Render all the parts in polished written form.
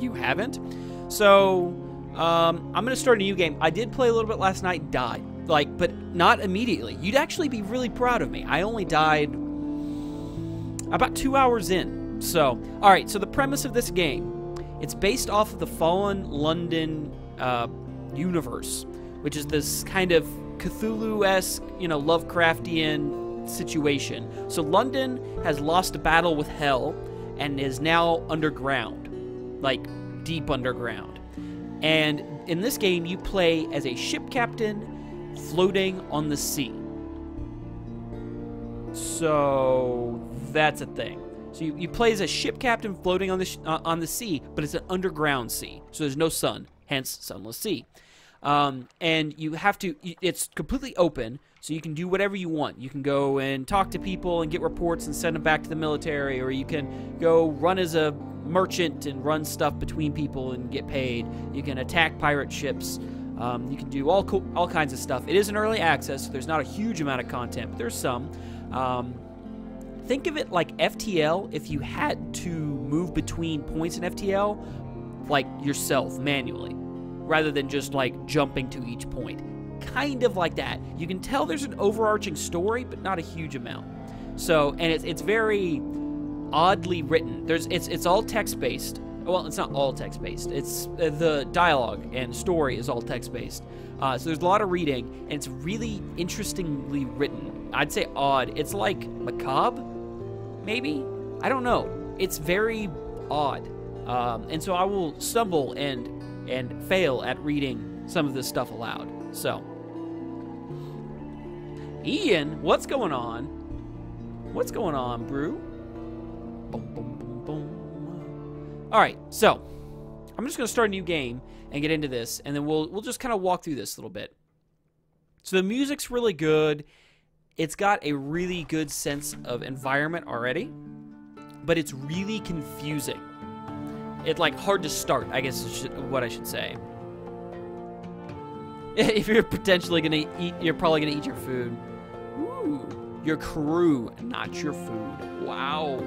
you haven't. So I'm going to start a new game. I did play a little bit last night and died. Like, but not immediately. You'd actually be really proud of me. I only died about 2 hours in. So, alright, so the premise of this game, it's based off of the Fallen London universe, which is this kind of Cthulhu-esque, you know, Lovecraftian situation. So London has lost a battle with hell and is now underground, like deep underground. And in this game, you play as a ship captain floating on the sea. So that's a thing. So you play as a ship captain floating on the sea, but it's an underground sea. So there's no sun, hence Sunless Sea. And you have to, it's completely open, so you can do whatever you want. You can go and talk to people and get reports and send them back to the military, or you can go run as a merchant and run stuff between people and get paid. You can attack pirate ships. You can do all kinds of stuff. It is an early access, so there's not a huge amount of content, but there's some. Think of it like FTL if you had to move between points in FTL, like yourself, manually, rather than just like jumping to each point. Kind of like that. You can tell there's an overarching story, but not a huge amount. So, and it's very oddly written. It's all text-based. Well, it's not all text-based. It's the dialogue and story is all text-based. So there's a lot of reading, and it's really interestingly written. I'd say odd. It's like macabre, maybe? I don't know. It's very odd. And so I will stumble and fail at reading some of this stuff aloud. So, Ian, what's going on? What's going on, Brew? Boom, boom, boom, boom. All right, so I'm just going to start a new game and get into this, and then we'll just kind of walk through this a little bit. So the music's really good. It's got a really good sense of environment already, but it's really confusing. It's like hard to start, I guess is what I should say. If you're potentially gonna eat, you're probably gonna eat your food. Ooh, your crew, not your food. Wow,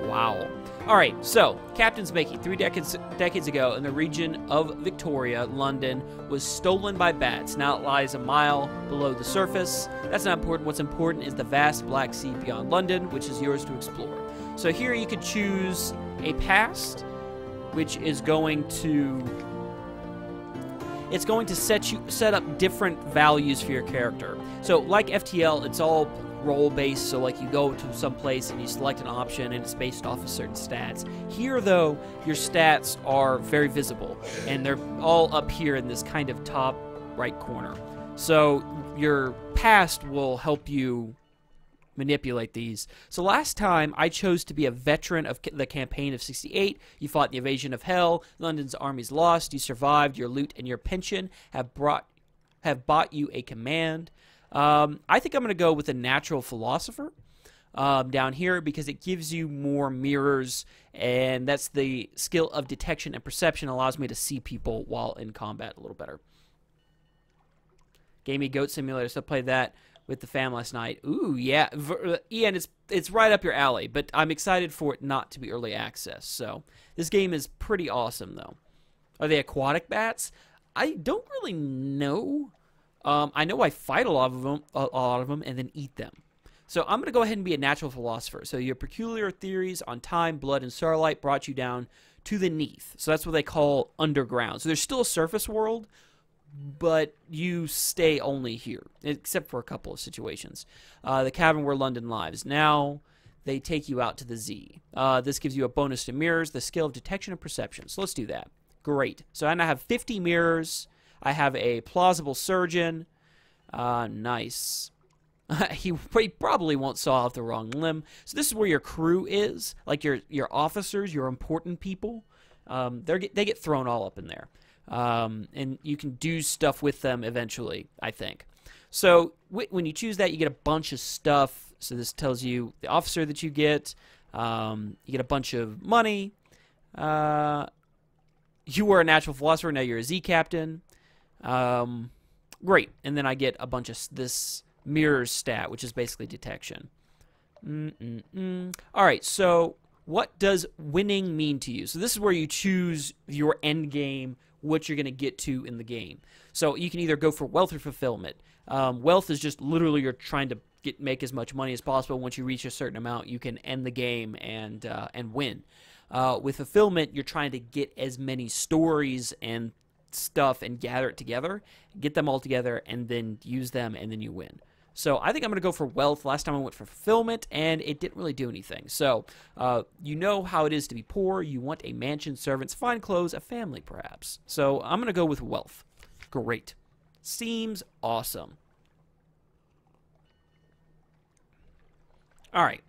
wow. All right, so Captain's Making 3 decades ago in the region of Victoria, London, was stolen by bats. Now it lies a mile below the surface. That's not important. What's important is the vast Black Sea beyond London, which is yours to explore. So here you could choose a past, which is going to set up different values for your character. So like FTL, it's all role-based, so like you go to some place and you select an option and it's based off of certain stats. Here though, your stats are very visible and they're all up here in this kind of top right corner. So your past will help you manipulate these. So last time I chose to be a veteran of the campaign of 68. You fought the invasion of hell. London's armies lost. You survived. Your loot and your pension have bought you a command. I think I'm going to go with a natural philosopher down here because it gives you more mirrors, and that's the skill of detection and perception. Allows me to see people while in combat a little better. Gave me Goat Simulator, so I played that with the fam last night. Ooh, yeah. Ian, it's right up your alley, but I'm excited for it not to be early access. So this game is pretty awesome, though. Are they aquatic bats? I don't really know. I know I fight a lot of them, and then eat them. So I'm going to go ahead and be a natural philosopher. So your peculiar theories on time, blood, and starlight brought you down to the Neath. So that's what they call underground. So there's still a surface world, but you stay only here, except for a couple of situations. The cavern where London lives. Now they take you out to the Z. This gives you a bonus to mirrors, the skill of detection and perception. So let's do that. Great. So I now have 50 mirrors. I have a plausible surgeon. Nice. He probably won't saw off the wrong limb. So this is where your crew is, like your officers, your important people. They get thrown all up in there. And you can do stuff with them eventually, I think. So when you choose that, you get a bunch of stuff. So this tells you the officer that you get. You get a bunch of money. You were a natural philosopher. Now you're a Z captain. Great. And then I get a bunch of this mirrors stat, which is basically detection. All right, so what does winning mean to you? So this is where you choose your end game, what you're going to get to in the game. So you can either go for wealth or fulfillment. Wealth is just literally you're trying to make as much money as possible. Once you reach a certain amount, you can end the game and win. With fulfillment, you're trying to get as many stories and stuff and gather it together, get them all together, and then use them, and then you win. So I think I'm going to go for wealth. Last time I went for fulfillment, and it didn't really do anything. So you know how it is to be poor. You want a mansion, servants, fine clothes, a family perhaps. So I'm going to go with wealth. Great. Seems awesome. All right.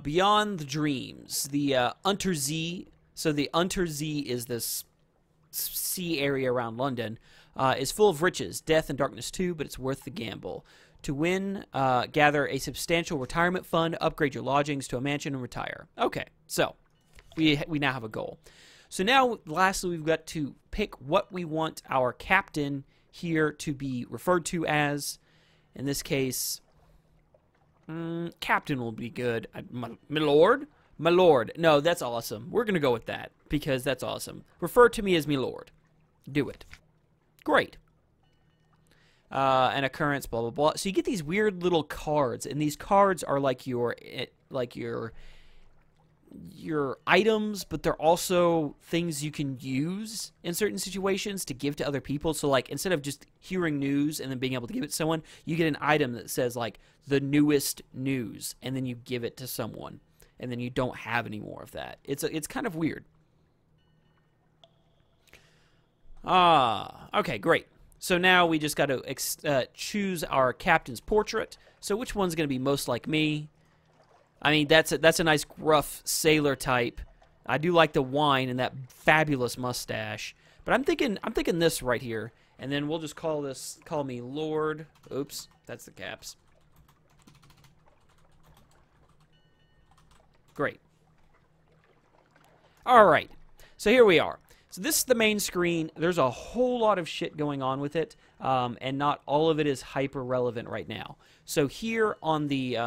Beyond the Dreams, the Untersee. So the Untersee is this sea area around London. Is full of riches, death, and darkness too, but it's worth the gamble. To win, gather a substantial retirement fund, upgrade your lodgings to a mansion, and retire. Okay, so we now have a goal. So now, lastly, we've got to pick what we want our captain here to be referred to as. In this case, captain will be good. My lord? My lord. No, that's awesome. We're going to go with that because that's awesome. Refer to me as me lord. Do it. Great. An occurrence, blah, blah, blah. So you get these weird little cards, and these cards are like your items, but they're also things you can use in certain situations to give to other people. So, like, instead of just hearing news and then being able to give it to someone, you get an item that says, like, the newest news, and then you give it to someone, and then you don't have any more of that. It's kind of weird. Okay, great. So now we just got to choose our captain's portrait. So which one's going to be most like me? I mean, that's a nice gruff sailor type. I do like the wine and that fabulous mustache. But I'm thinking this right here, and then we'll just call me Lord. Oops, that's the caps. Great. All right. So here we are. So this is the main screen. There's a whole lot of shit going on with it, and not all of it is hyper relevant right now. So here on the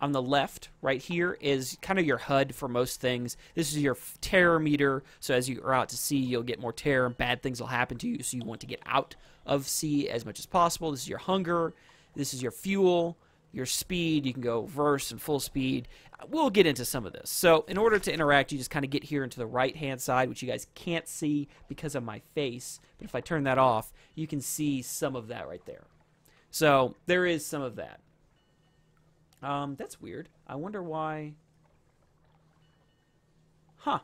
left, right here, is kind of your HUD for most things. This is your terror meter. So as you are out to sea, you'll get more terror, and bad things will happen to you. So you want to get out of sea as much as possible. This is your hunger. This is your fuel. Your speed, you can go verse and full speed. We'll get into some of this. So in order to interact, you just kind of get here into the right-hand side, which you guys can't see because of my face. But if I turn that off, you can see some of that right there. So there is some of that. That's weird. I wonder why. Huh.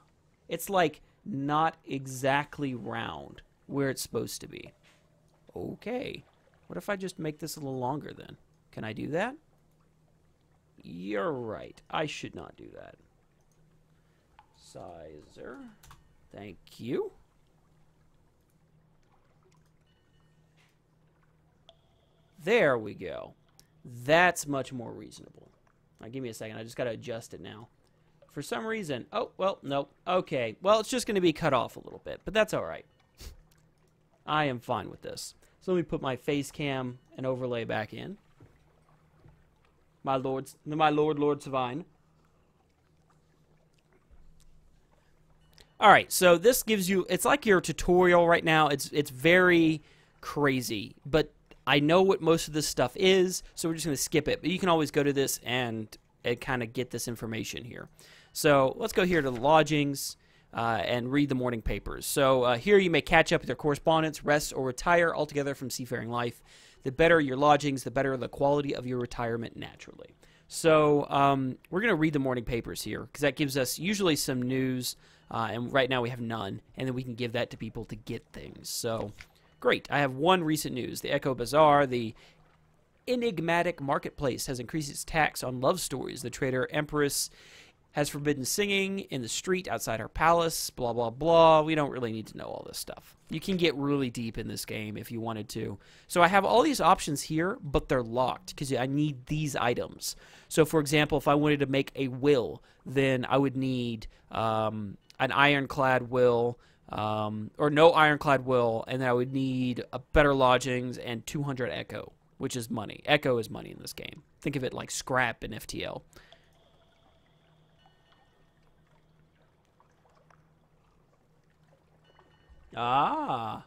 It's like not exactly round where it's supposed to be. Okay. What if I just make this a little longer then? Can I do that? You're right. I should not do that. Sizer. Thank you. There we go. That's much more reasonable. Now, give me a second. I just got to adjust it now. For some reason... Oh, well, nope. Okay. Well, it's just going to be cut off a little bit, but that's all right. I am fine with this. So let me put my face cam and overlay back in. My lord, LordSevein. All right, so this gives you, it's like your tutorial right now. It's very crazy, but I know what most of this stuff is, so we're just going to skip it. But you can always go to this and kind of get this information here. So let's go here to the lodgings and read the morning papers. So here you may catch up with your correspondence, rest, or retire altogether from seafaring life. The better your lodgings, the better the quality of your retirement naturally. So we're going to read the morning papers here because that gives us usually some news, and right now we have none, and then we can give that to people to get things. So great. I have one recent news. The Echo Bazaar, the enigmatic marketplace, has increased its tax on love stories. The trader Empress has forbidden singing in the street outside her palace, blah, blah, blah. We don't really need to know all this stuff. You can get really deep in this game if you wanted to. So I have all these options here, but they're locked because I need these items. So, for example, if I wanted to make a will, then I would need an ironclad will, or no ironclad will, and then I would need a better lodgings and 200 echo, which is money. Echo is money in this game. Think of it like scrap in FTL. Ah.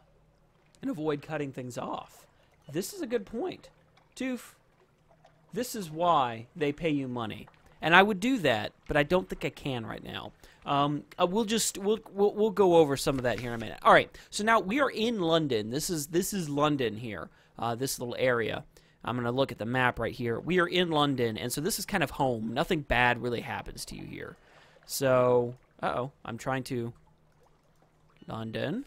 And avoid cutting things off. This is a good point. Toof. This is why they pay you money. And I would do that, but I don't think I can right now. We'll go over some of that here in a minute. All right, so now we are in London. This is London here, this little area. I'm going to look at the map right here. We are in London, and so this is kind of home. Nothing bad really happens to you here. So, I'm trying to... London.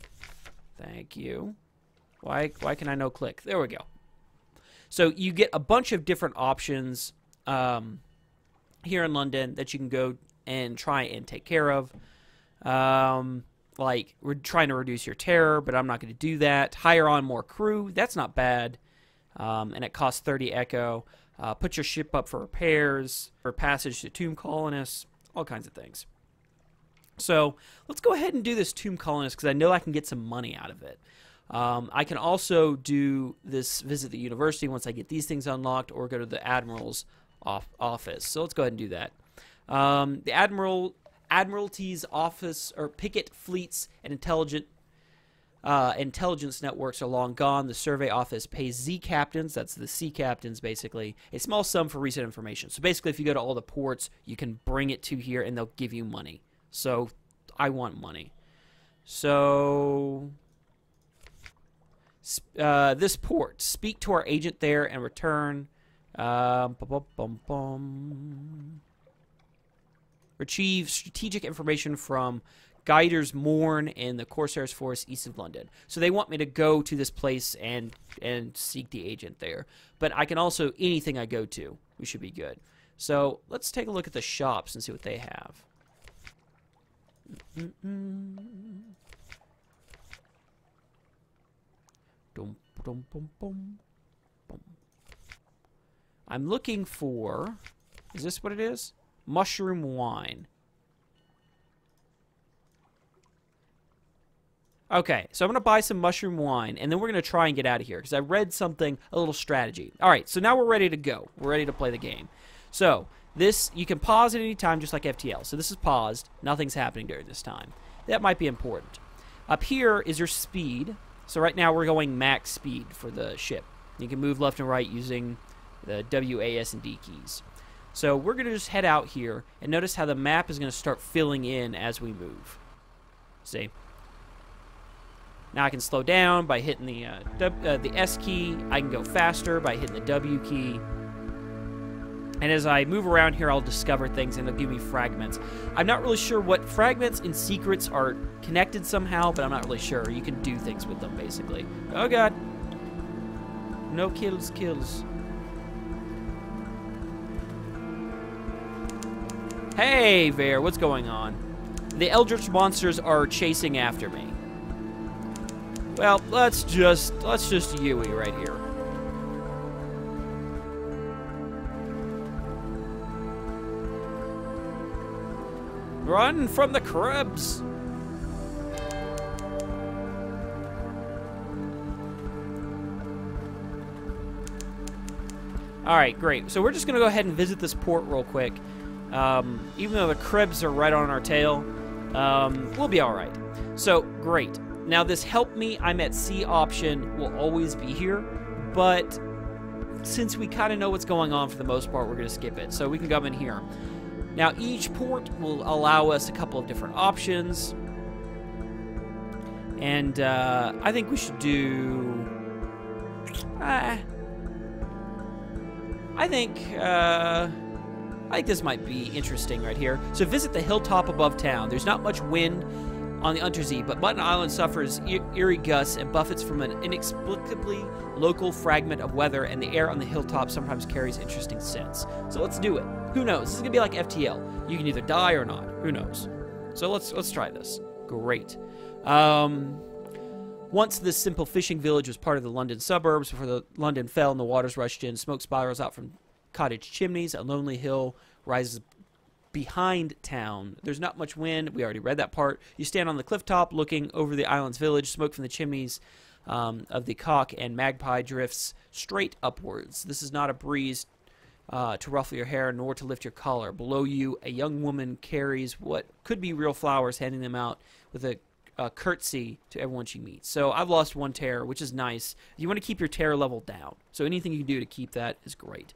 Thank you. Why can I no click? There we go. So you get a bunch of different options here in London that you can go and try and take care of. Like, we're trying to reduce your terror, but I'm not going to do that. Hire on more crew. That's not bad. And it costs 30 echo. Put your ship up for repairs, for passage to tomb colonists, all kinds of things. So let's go ahead and do this tomb colonist because I know I can get some money out of it. I can also do this visit the university once I get these things unlocked, or go to the Admiral's office. So let's go ahead and do that. The Admiralty's office, or picket fleets and intelligence networks are long gone. The survey office pays Z captains, that's the sea captains basically, a small sum for recent information. So basically if you go to all the ports, you can bring it to here and they'll give you money. So I want money. So this port, speak to our agent there and return. Retrieve strategic information from Guiders Mourn and the Corsairs Force east of London. So they want me to go to this place and seek the agent there. But I can also, anything I go to, we should be good. So let's take a look at the shops and see what they have. I'm looking for, is this what it is? Mushroom wine. Okay, so I'm going to buy some mushroom wine, and then we're going to try and get out of here, because I read something, a little strategy. All right, so now we're ready to go. We're ready to play the game. So, this, you can pause at any time, just like FTL. So this is paused. Nothing's happening during this time. That might be important. Up here is your speed. So right now we're going max speed for the ship. You can move left and right using the W, A, S, and D keys. So we're going to just head out here, and notice how the map is going to start filling in as we move. See? Now I can slow down by hitting the S key. I can go faster by hitting the W key. And as I move around here, I'll discover things, and they'll give me fragments. I'm not really sure what fragments and secrets are connected somehow, but I'm not really sure. You can do things with them, basically. Oh, God. No kills. Hey, Vare, what's going on? The Eldritch monsters are chasing after me. Well, let's just Yui right here. Run from the crabs! Alright, great. So we're just going to go ahead and visit this port real quick. Even though the cribs are right on our tail, we'll be alright. So, great. Now this help me, I'm at sea option will always be here, but since we kind of know what's going on for the most part, we're going to skip it. So we can come in here. Now each port will allow us a couple of different options. And I think we should do... I think this might be interesting right here. So visit the hilltop above town. There's not much wind on the Untersee, but Mutton Island suffers eerie gusts and buffets from an inexplicably local fragment of weather, and the air on the hilltop sometimes carries interesting scents. So let's do it. Who knows? This is gonna be like FTL. You can either die or not. Who knows? So let's try this. Great. Once this simple fishing village was part of the London suburbs, before the London fell and the waters rushed in, smoke spirals out from cottage chimneys. A lonely hill rises behind town. There's not much wind. We already read that part. You stand on the cliff top looking over the island's village. Smoke from the chimneys of the cock and magpie drifts straight upwards. This is not a breeze to ruffle your hair nor to lift your collar. Below you, a young woman carries what could be real flowers, handing them out with a curtsy to everyone she meets. So I've lost 1 terror, which is nice. You want to keep your terror level down. So anything you can do to keep that is great.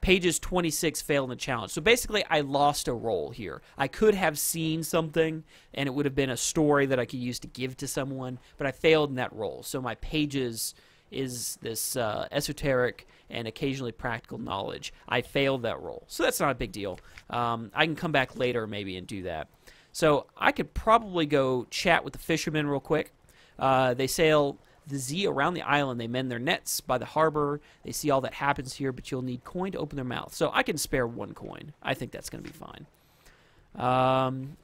Pages 26 failed in the challenge. So basically, I lost a roll here. I could have seen something, and it would have been a story that I could use to give to someone, but I failed in that roll. So my pages is this esoteric and occasionally practical knowledge. I failed that roll. So that's not a big deal. I can come back later maybe and do that. So I could probably go chat with the fishermen real quick. They sail the Z around the island. They mend their nets by the harbor. They see all that happens here, but you'll need coin to open their mouth. So I can spare 1 coin. I think that's going to be fine.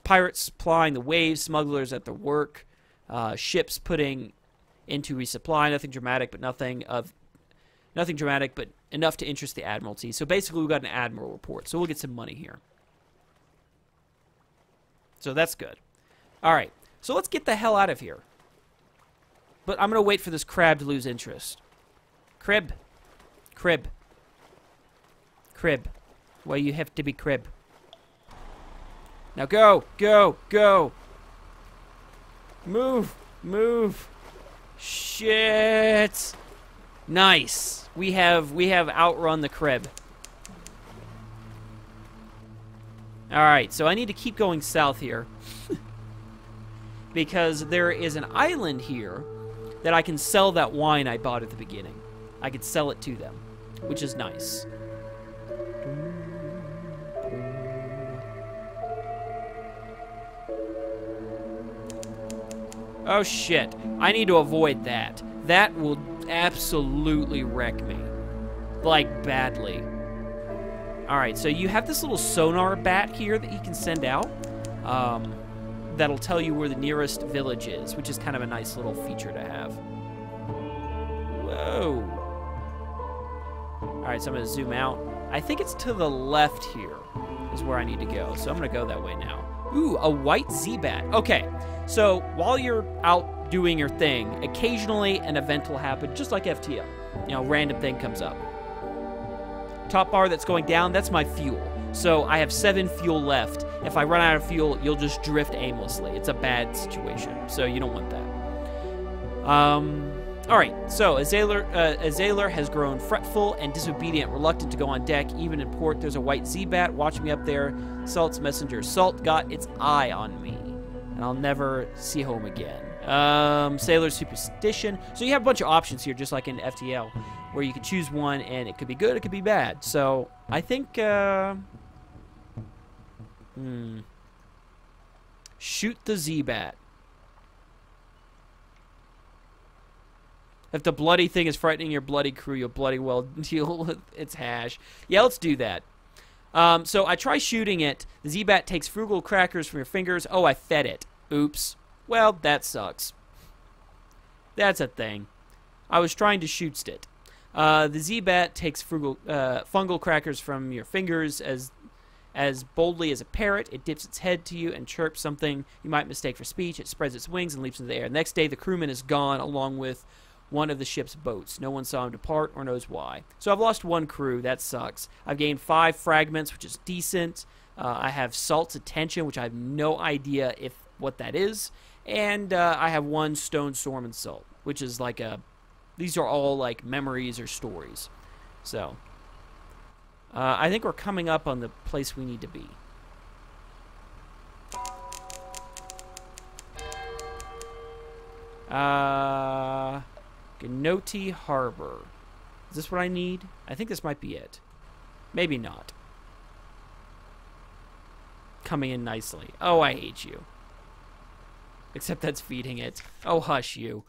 Pirates plying the waves, smugglers at their work, ships putting into resupply. Nothing dramatic, but nothing dramatic, but enough to interest the Admiralty. So basically, we've got an Admiral report. So we'll get some money here. So that's good. All right. So let's get the hell out of here. But I'm going to wait for this crab to lose interest. Crib. Crib. Crib. Well, you have to be crib. Now go. Go. Go. Move. Move. Shit. Nice. We have outrun the crib. Alright, so I need to keep going south here. Because there is an island here that I can sell that wine I bought at the beginning. I could sell it to them, which is nice. Oh shit, I need to avoid that. That will absolutely wreck me. Like, badly. Alright, so you have this little sonar bat here that you can send out. That'll tell you where the nearest village is, which is kind of a nice little feature to have. Whoa. Alright, so I'm going to zoom out. I think it's to the left here is where I need to go. So I'm going to go that way now. Ooh, a white Z-bat. Okay, so while you're out doing your thing, occasionally an event will happen, just like FTL. You know, random thing comes up. Top bar that's going down, that's my fuel. So I have 7 fuel left. If I run out of fuel, you'll just drift aimlessly. It's a bad situation, so you don't want that. All right, so Azaler has grown fretful and disobedient, reluctant to go on deck, even in port. There's a white Z-bat watching me up there. Salt's messenger. Salt got its eye on me, and I'll never see home again. Sailor's superstition. So you have a bunch of options here, just like in FTL, where you can choose one, and it could be good, it could be bad. So I think, shoot the Z-bat. If the bloody thing is frightening your bloody crew, you'll bloody well deal with its hash. Yeah, let's do that. So I try shooting it. The Z-bat takes frugal crackers from your fingers. Oh, I fed it. Oops. Well, that sucks. That's a thing. I was trying to shoot it. The Z-bat takes fungal crackers from your fingers as boldly as a parrot. It dips its head to you and chirps something you might mistake for speech. It spreads its wings and leaps into the air. The next day, the crewman is gone along with one of the ship's boats. No one saw him depart or knows why. So I've lost 1 crew. That sucks. I've gained 5 fragments, which is decent. I have Salt's attention, which I have no idea what that is. And I have 1 stone, storm, and salt, which is like these are all like memories or stories. So I think we're coming up on the place we need to be. Gnoti Harbor. Is this what I need? I think this might be it. Maybe not. Coming in nicely. Oh, I hate you. Except that's feeding it. Oh, hush you.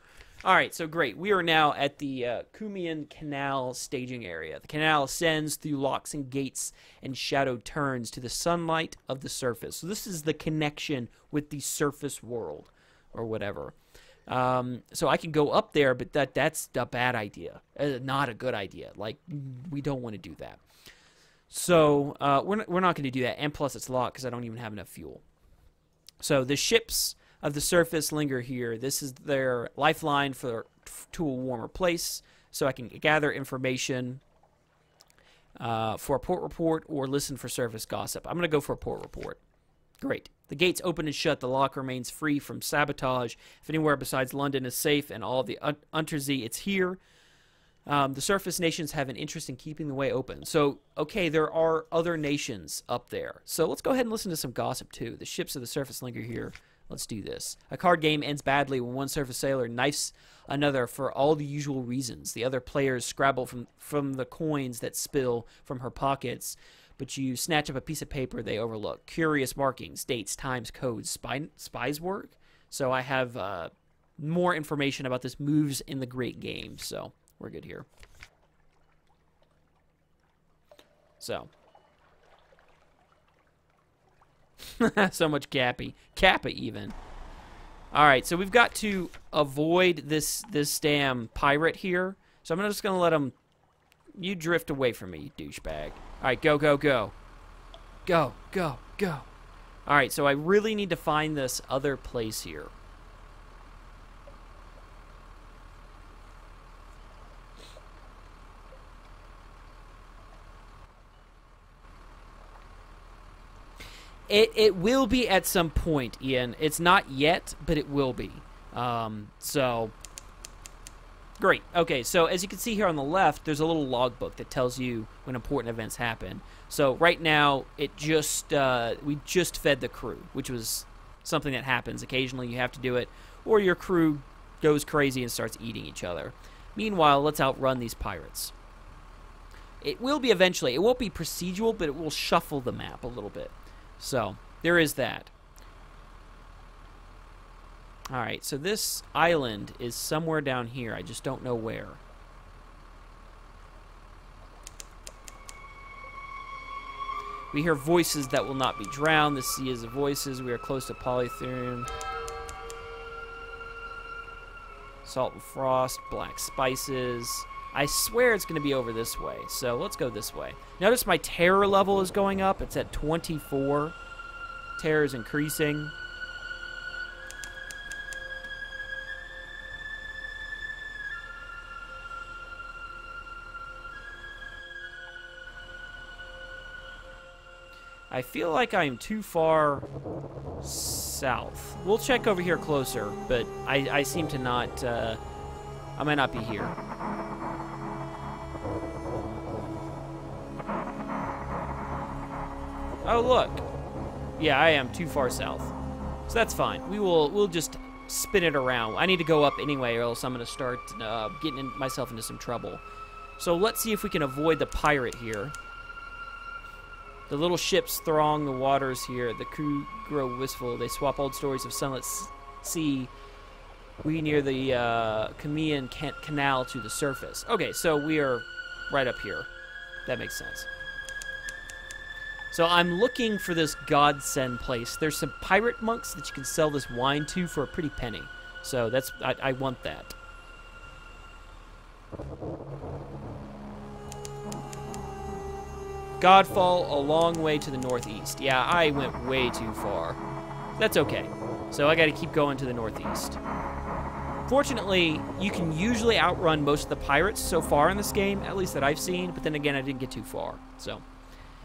Alright, so great. We are now at the Cumian Canal staging area. The canal ascends through locks and gates and shadowed turns to the sunlight of the surface. So this is the connection with the surface world, or whatever. So I can go up there, but that's a bad idea. Not a good idea. Like, we don't want to do that. So we're not going to do that. And plus, it's locked because I don't even have enough fuel. So the ships of the surface linger here. This is their lifeline to a warmer place, so I can gather information for a port report or listen for surface gossip. I'm going to go for a port report. Great. The gates open and shut. The lock remains free from sabotage. If anywhere besides London is safe and all of the Untersee, it's here. The surface nations have an interest in keeping the way open. So, okay, there are other nations up there. So let's go ahead and listen to some gossip, too. The ships of the surface linger here. Let's do this. A card game ends badly when one surface sailor knifes another for all the usual reasons. The other players scrabble from the coins that spill from her pockets, but you snatch up a piece of paper they overlook. Curious markings, dates, times, codes, spies work. So I have more information about this moves in the great game, so we're good here. So. So much Cappy. Kappa, even. Alright, so we've got to avoid this damn pirate here. So I'm just going to let him... You drift away from me, you douchebag. Alright, go, go, go. Go, go, go. Alright, so I really need to find this other place here. It will be at some point, Ian. It's not yet, but it will be. So, great. Okay, so as you can see here on the left, there's a little logbook that tells you when important events happen. So right now, we just fed the crew, which was something that happens. Occasionally you have to do it, or your crew goes crazy and starts eating each other. Meanwhile, let's outrun these pirates. It will be eventually. It won't be procedural, but it will shuffle the map a little bit. So, there is that. Alright, so this island is somewhere down here. I just don't know where. We hear voices that will not be drowned. The sea is the voices. We are close to Polytherium. Salt and frost, black spices. I swear it's going to be over this way, so let's go this way. Notice my terror level is going up. It's at 24. Terror is increasing. I feel like I'm too far south. We'll check over here closer, but I seem to not... I might not be here. Oh, look. Yeah, I am too far south. So that's fine. We'll just spin it around. I need to go up anyway, or else I'm going to start getting myself into some trouble. So let's see if we can avoid the pirate here. The little ships throng the waters here. The crew grow wistful. They swap old stories of Sunless Sea. We near the Crimean Canal to the surface. Okay, so we are right up here. That makes sense. So I'm looking for this godsend place. There's some pirate monks that you can sell this wine to for a pretty penny. So that's I want that. Godfall, a long way to the northeast. Yeah, I went way too far. That's okay. So I got to keep going to the northeast. Fortunately, you can usually outrun most of the pirates so far in this game, at least that I've seen, but then again, I didn't get too far. So,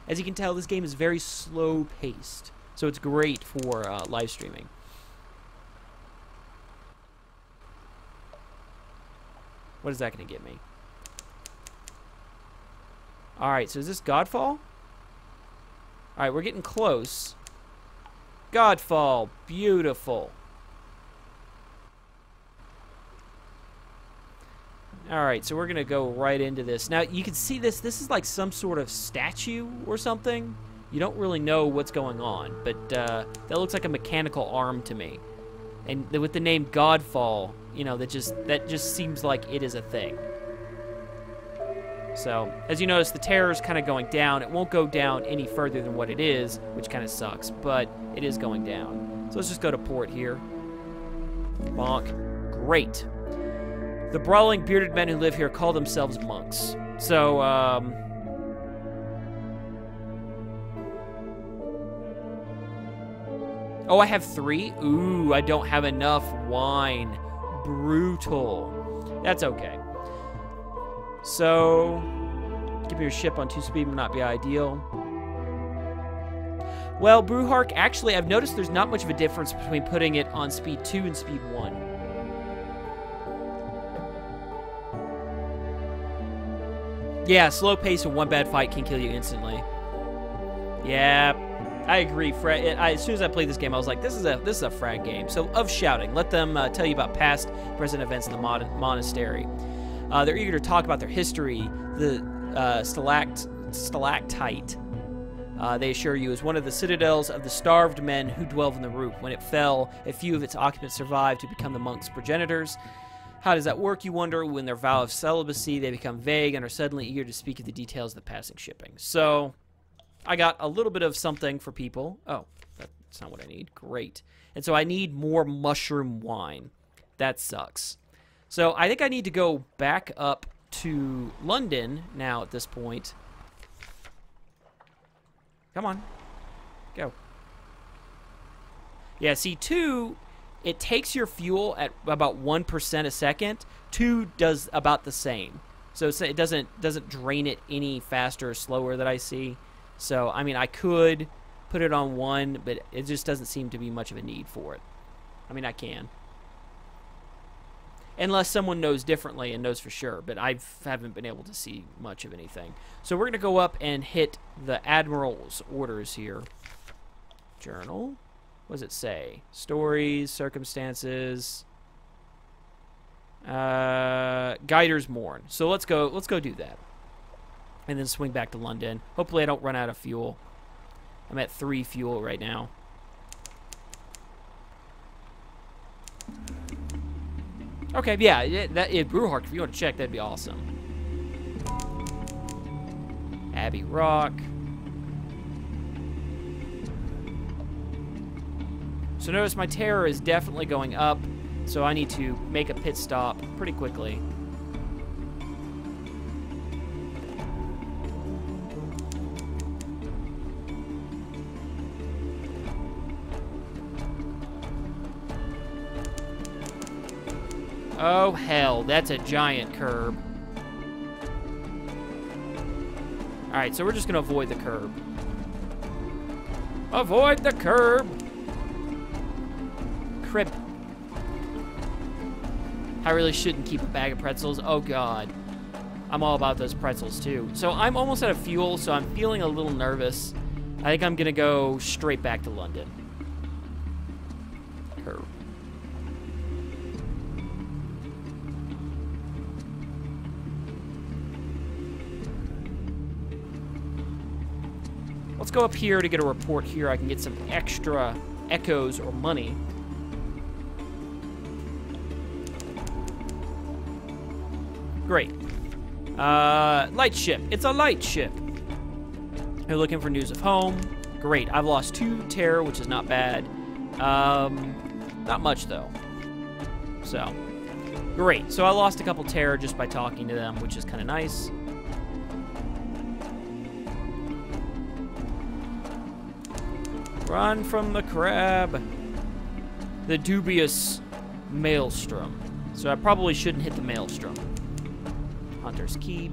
as you can tell, this game is very slow-paced, so it's great for live streaming. What is that going to get me? Alright, so is this Godfall? Alright, we're getting close. Godfall, beautiful. Alright, so we're going to go right into this. Now, you can see this. This is like some sort of statue or something. You don't really know what's going on, but that looks like a mechanical arm to me. And with the name Godfall, you know, that just seems like it is a thing. So, as you notice, the terror is kind of going down. It won't go down any further than what it is, which kind of sucks, but it is going down. So let's just go to port here. Bonk. Great. The brawling, bearded men who live here call themselves monks. So, oh, I have 3? Ooh, I don't have enough wine. Brutal. That's okay. So, keeping your ship on 2 speed would not be ideal. Well, Brewhark, actually, I've noticed there's not much of a difference between putting it on speed 2 and speed 1. Yeah, slow pace and one bad fight can kill you instantly. Yeah, I agree. As soon as I played this game, I was like, this is a frag game. So, of shouting, let them tell you about past, present events in the monastery. They're eager to talk about their history. The stalactite, they assure you, is one of the citadels of the starved men who dwell in the roof. When it fell, a few of its occupants survived to become the monks' progenitors. How does that work, you wonder? When their vow of celibacy, they become vague and are suddenly eager to speak of the details of the passing shipping. So, I got a little bit of something for people. Oh, that's not what I need. Great. And so I need more mushroom wine. That sucks. So I think I need to go back up to London now at this point. Come on. Go. Yeah, see, 2, it takes your fuel at about 1% a second. 2 does about the same. So it doesn't drain it any faster or slower that I see. So, I mean, I could put it on 1, but it just doesn't seem to be much of a need for it. I mean, I can. Unless someone knows differently and knows for sure, but I haven't been able to see much of anything. So we're going to go up and hit the Admiral's orders here. Journal. What does it say? Stories, circumstances. Guider's Mourn. So let's go do that. And then swing back to London. Hopefully I don't run out of fuel. I'm at 3 fuel right now. Okay, yeah, Brewhark, if you want to check, that'd be awesome. Abbey Rock. So notice my terror is definitely going up, so I need to make a pit stop pretty quickly. Oh, hell, that's a giant curb. Alright, so we're just going to avoid the curb. Avoid the curb! Crib. I really shouldn't keep a bag of pretzels. Oh, God. I'm all about those pretzels, too. So I'm almost out of fuel, so I'm feeling a little nervous. I think I'm going to go straight back to London. Curb. Let's go up here to get a report here. I can get some extra echoes or money. Great. Light ship. It's a light ship. You're looking for news of home. Great. I've lost 2 terror, which is not bad. Not much, though. So, great. So I lost a couple terror just by talking to them, which is kind of nice. Run from the crab. The dubious maelstrom. So I probably shouldn't hit the maelstrom. Hunter's Keep.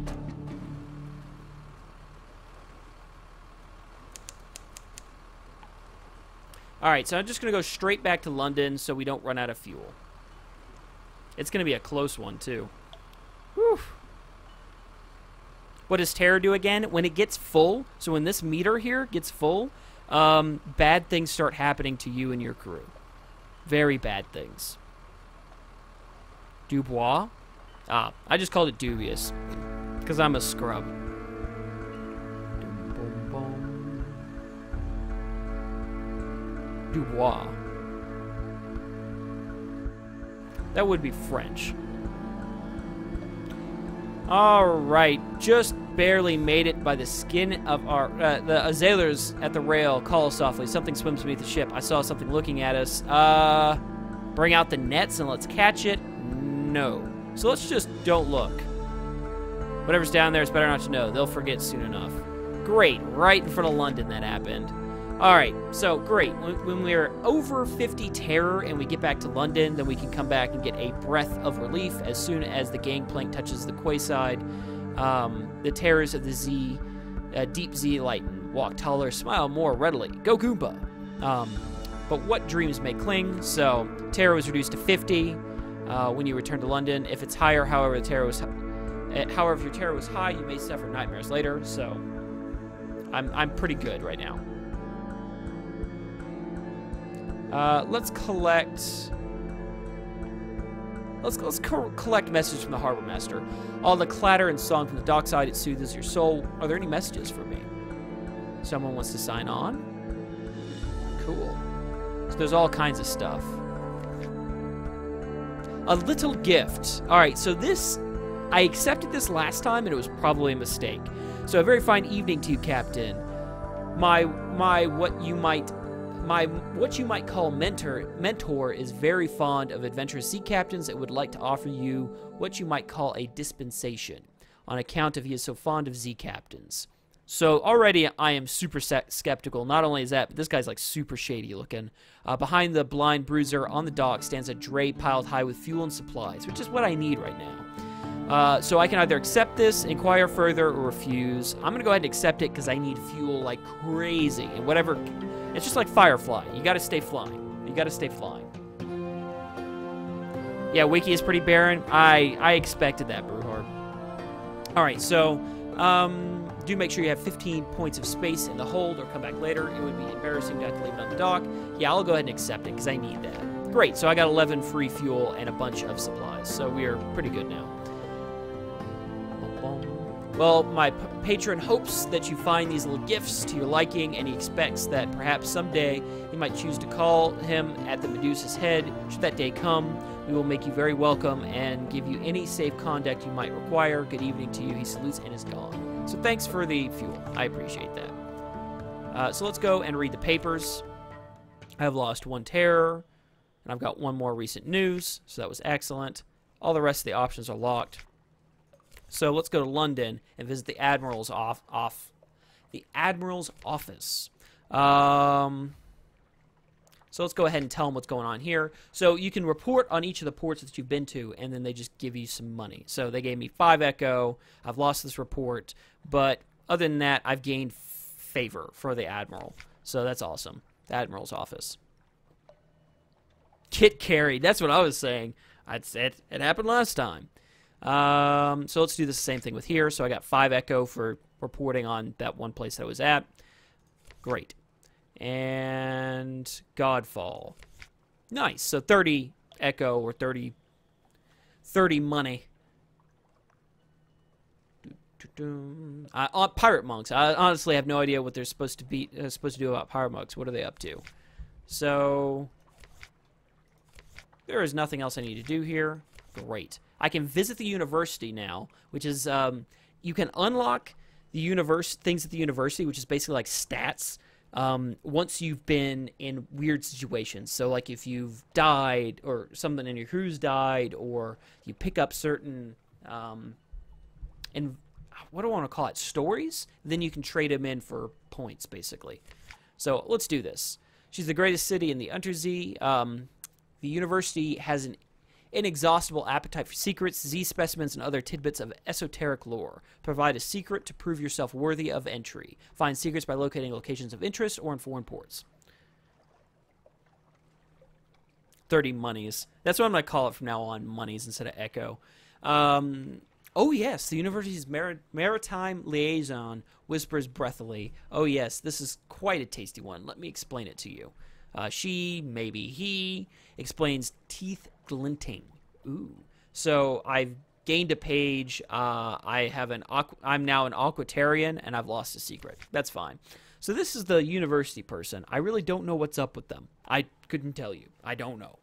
Alright, so I'm just going to go straight back to London so we don't run out of fuel. It's going to be a close one, too. Whew. What does terror do again? When it gets full, so when this meter here gets full, bad things start happening to you and your crew. Very bad things. Dubois? Ah, I just called it dubious. Because I'm a scrub. Dubois. That would be French. Alright, just barely made it by the skin of our... the sailors at the rail call softly. Something swims beneath the ship. I saw something looking at us. Bring out the nets and let's catch it? No. So let's just don't look. Whatever's down there, it's better not to know. They'll forget soon enough. Great. Right in front of London that happened. Alright, so great. When we're over 50 terror and we get back to London, then we can come back and get a breath of relief as soon as the gangplank touches the quayside. The terrors of the Z Deep Z lighten. Walk taller, smile more readily. Go Goomba. But what dreams may cling? So terror was reduced to 50 when you return to London. If it's higher, however, if your terror was high, you may suffer nightmares later. So I'm pretty good right now. Let's collect. Let's collect messages from the harbor master. All the clatter and song from the dockside, it soothes your soul. Are there any messages for me? Someone wants to sign on? Cool. So there's all kinds of stuff. A little gift. All right, so this, I accepted this last time, and it was probably a mistake. So a very fine evening to you, Captain. What you might call mentor is very fond of adventurous sea captains and would like to offer you what you might call a dispensation on account of he is so fond of Z captains. So already I am super skeptical. Not only is that, but this guy's like super shady looking. Behind the blind bruiser on the dock stands a dray piled high with fuel and supplies, which is what I need right now. So I can either accept this, inquire further, or refuse. I'm going to go ahead and accept it because I need fuel like crazy. And whatever, it's just like Firefly. You got to stay flying. You got to stay flying. Yeah, Wiki is pretty barren. I expected that, Brewhard. All right, so do make sure you have 15 points of space in the hold or come back later. It would be embarrassing to have to leave it on the dock. Yeah, I'll go ahead and accept it because I need that. Great, so I got 11 free fuel and a bunch of supplies, so we are pretty good now. Well, my patron hopes that you find these little gifts to your liking, and he expects that perhaps someday you might choose to call him at the Medusa's head. Should that day come, we will make you very welcome and give you any safe conduct you might require. Good evening to you. He salutes and is gone. So thanks for the fuel. I appreciate that. So let's go and read the papers. I have lost one terror, and I've got one more recent news, so that was excellent. All the rest of the options are locked. So let's go to London and visit the Admiral's the Admiral's office. So let's go ahead and tell them what's going on here. So you can report on each of the ports that you've been to, and then they just give you some money. So they gave me 5 Echo. I've lost this report, but other than that, I've gained favor for the Admiral. So that's awesome. The Admiral's office. Get carried. That's what I was saying. It happened last time. So let's do the same thing with here. So I got 5 Echo for reporting on that one place that I was at. Great. And Godfall. Nice. So 30 Echo or 30 money. Pirate monks. I honestly have no idea what they're supposed to do about pirate monks. What are they up to? So there is nothing else I need to do here. Great. I can visit the university now, which is you can unlock the things at the university, which is basically like stats. Once you've been in weird situations. So like if you've died or something in your crew's died, or you pick up certain and what do I want to call it, stories, then you can trade them in for points basically. So let's do this. She's the greatest city in the Untersee. The university has an inexhaustible appetite for secrets, Z specimens, and other tidbits of esoteric lore. Provide a secret to prove yourself worthy of entry. Find secrets by locating locations of interest or in foreign ports. 30 monies. That's what I'm going to call it from now on, monies instead of Echo. Oh, yes, the university's maritime liaison whispers breathily. Oh, yes, this is quite a tasty one. Let me explain it to you. She, maybe he, explains teeth glinting. Ooh. So I've gained a page. I'm now an Aquatarian, and I've lost a secret. That's fine. So this is the university person. I really don't know what's up with them. I couldn't tell you. I don't know.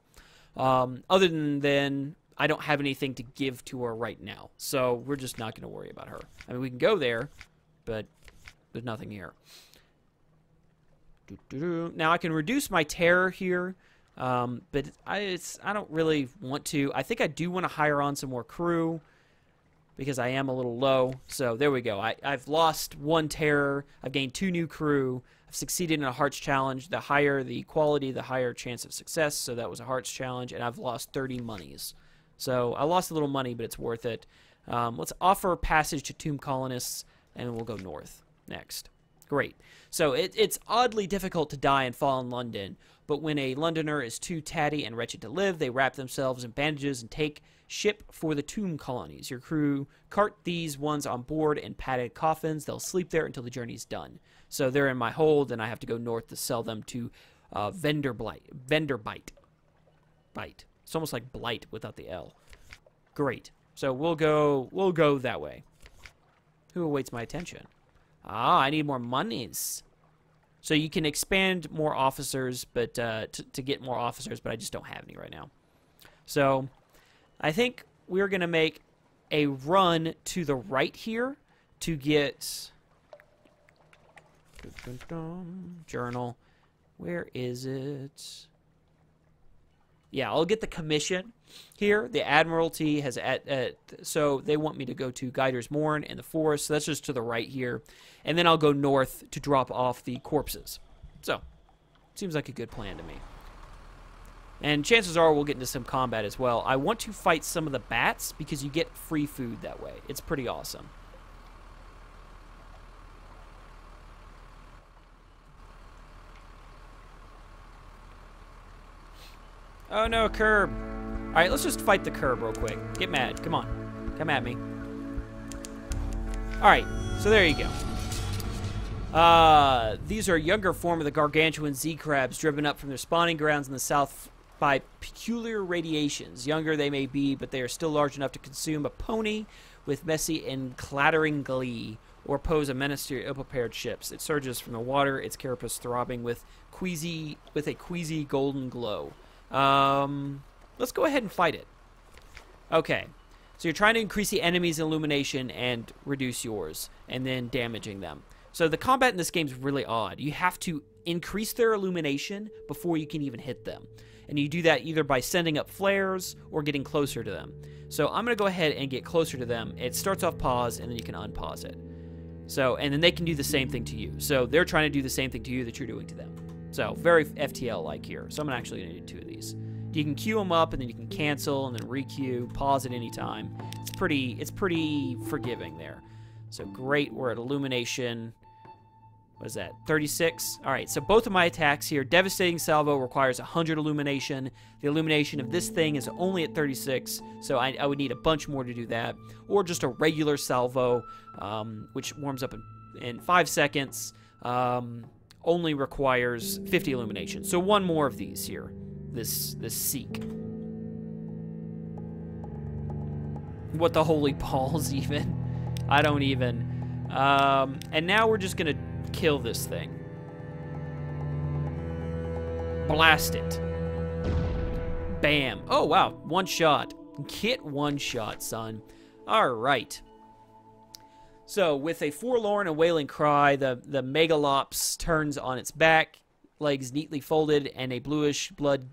Other than I don't have anything to give to her right now. So we're just not going to worry about her. I mean, we can go there, but there's nothing here. Now I can reduce my terror here, but I don't really want to. I think I do want to hire on some more crew because I am a little low. So there we go. I've lost 1 terror. I've gained 2 new crew. I've succeeded in a hearts challenge. The higher the quality, the higher chance of success. So that was a hearts challenge, and I've lost 30 monies. So I lost a little money, but it's worth it. Let's offer passage to tomb colonists, and we'll go north. Next. Great. So it's oddly difficult to die and fall in London, but when a Londoner is too tatty and wretched to live, they wrap themselves in bandages and take ship for the tomb colonies. Your crew cart these ones on board in padded coffins. They'll sleep there until the journey's done. So they're in my hold, and I have to go north to sell them to Vendor Bite. It's almost like blight without the L. Great. So we'll go that way. Who awaits my attention? Ah, I need more monies. So you can expand more officers, but to get more officers, but I just don't have any right now. So I think we're going to make a run to the right here to get... Journal. Where is it? Yeah, I'll get the commission here. The Admiralty has so they want me to go to Guider's Mourn in the forest. So that's just to the right here. And then I'll go north to drop off the corpses. So, seems like a good plan to me. And chances are we'll get into some combat as well. I want to fight some of the bats because you get free food that way. It's pretty awesome. Oh no, curb. Alright, let's just fight the curb real quick. Get mad. Come on. Come at me. Alright, so there you go. These are a younger form of the gargantuan Z-crabs driven up from their spawning grounds in the south by peculiar radiations. Younger they may be, but they are still large enough to consume a pony with messy and clattering glee, or pose a menace to your ill-prepared ships. It surges from the water, its carapace throbbing with a queasy golden glow. Let's go ahead and fight it. Okay. So you're trying to increase the enemy's illumination and reduce yours, and then damaging them. So the combat in this game is really odd. You have to increase their illumination before you can even hit them. And you do that either by sending up flares or getting closer to them. So I'm going to go ahead and get closer to them. It starts off pause, and then you can unpause it. So, and then they can do the same thing to you. So they're trying to do the same thing to you that you're doing to them. So very FTL-like here. So I'm actually going to do two of these. You can queue them up, and then you can cancel, and then re-queue, pause at any time. It's pretty forgiving there. So great, we're at illumination. What is that, 36? All right, so both of my attacks here, Devastating Salvo requires 100 illumination. The illumination of this thing is only at 36, so I would need a bunch more to do that. Or just a regular salvo, which warms up in 5 seconds, only requires 50 illumination. So one more of these here, this Seek. What the holy balls even? I don't even. And now we're just going to kill this thing. Blast it. Bam. Oh, wow. One shot. Get one shot, son. All right. So, with a forlorn and wailing cry, the megalops turns on its back, legs neatly folded, and a bluish blood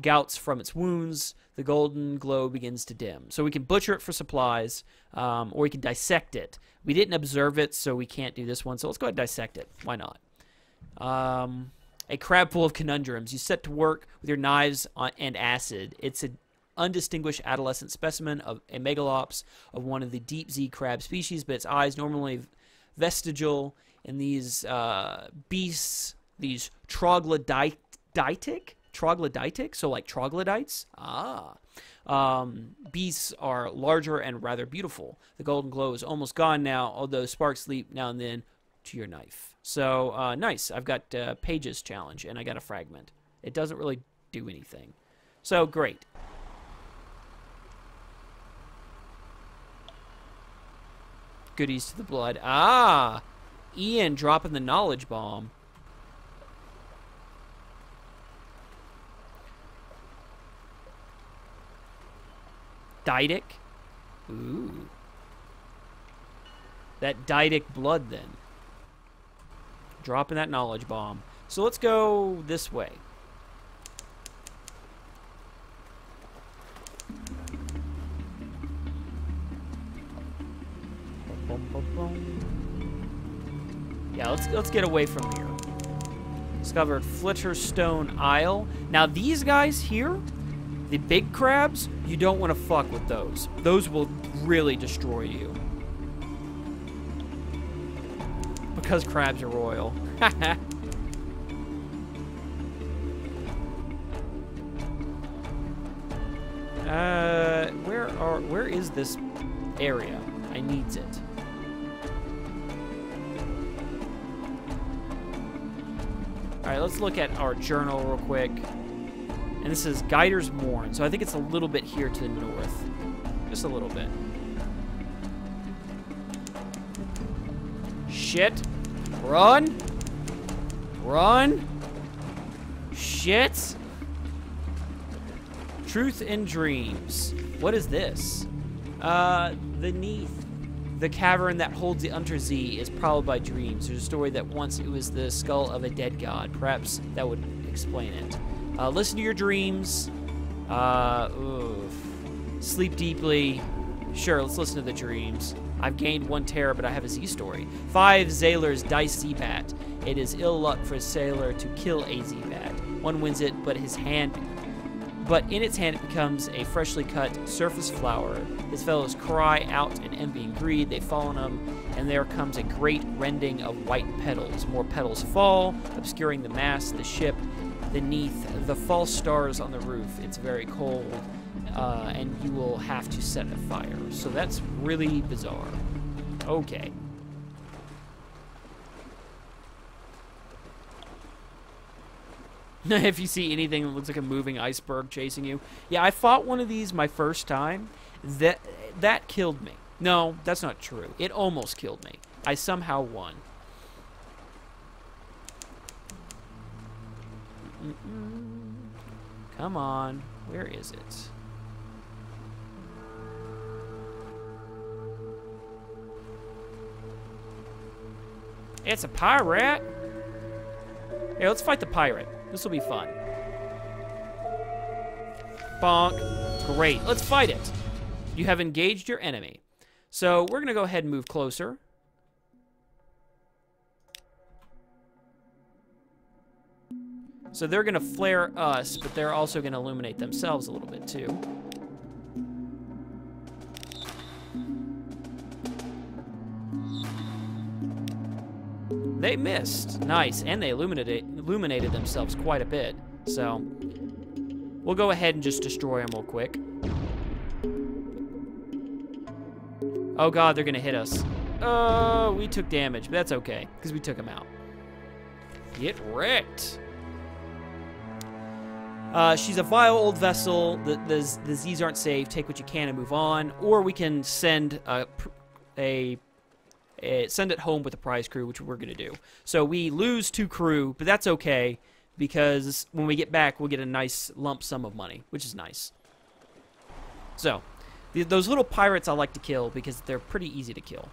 gouts from its wounds. The golden glow begins to dim. So we can butcher it for supplies, or we can dissect it. We didn't observe it, so we can't do this one. So let's go ahead and dissect it. Why not? A crab full of conundrums. You set to work with your knives and acid. It's an undistinguished adolescent specimen of a megalops of one of the deep Z crab species, but its eyes normally vestigial in these beasts, these troglodytic, so like troglodytes. Beasts are larger and rather beautiful. The golden glow is almost gone now, although sparks leap now and then to your knife. So, nice. I've got Pages challenge, and I got a fragment. It doesn't really do anything. So, great. Goodies to the blood. Ian dropping the knowledge bomb. Didic? Ooh. That Didic blood, then. Dropping that knowledge bomb. So let's go this way. Yeah, let's get away from here. Discovered Flitterstone Isle. Now these guys here, the big crabs, you don't want to fuck with those. Those will really destroy you. because crabs are royal. Where is this area? I needs it. Alright, let's look at our journal real quick. And this is Guider's Mourn, so I think it's a little bit here to the north. Just a little bit. Shit. Run. Run. Shit. Truth in Dreams. What is this? Beneath the cavern that holds the Untersee is prowled by dreams. There's a story that once it was the skull of a dead god. Perhaps that would explain it. Listen to your dreams. Sleep deeply. Sure, let's listen to the dreams. I've gained 1 terror, but I have a Z story. 5 Zailers dice Z-Bat. It is ill luck for a sailor to kill a Z-Bat. One wins it, but in its hand it becomes a freshly cut surface flower. His fellows cry out in envy and greed. They fall on him, and there comes a great rending of white petals. More petals fall, obscuring the mast, the ship, beneath the false stars on the roof. It's very cold, and you will have to set a fire. So that's really bizarre. Okay. If you see anything that looks like a moving iceberg chasing you. Yeah, I fought one of these my first time. That killed me. No, that's not true. It almost killed me. I somehow won. Come on. Where is it? It's a pirate. Hey, let's fight the pirate. This will be fun. Bonk. Great. Let's fight it. You have engaged your enemy. So we're going to go ahead and move closer. So they're going to flare us, but they're also going to illuminate themselves a little bit too. They missed. Nice. And they illuminated themselves quite a bit. So we'll go ahead and just destroy them real quick. Oh god, they're going to hit us. Oh, we took damage, but that's okay, because we took them out. Get wrecked. She's a vile old vessel. The Z's aren't safe. Take what you can and move on. Or we can send send it home with a prize crew, which we're going to do. So we lose 2 crew, but that's okay, because when we get back, we'll get a nice lump sum of money, which is nice. So, those little pirates I like to kill, because they're pretty easy to kill.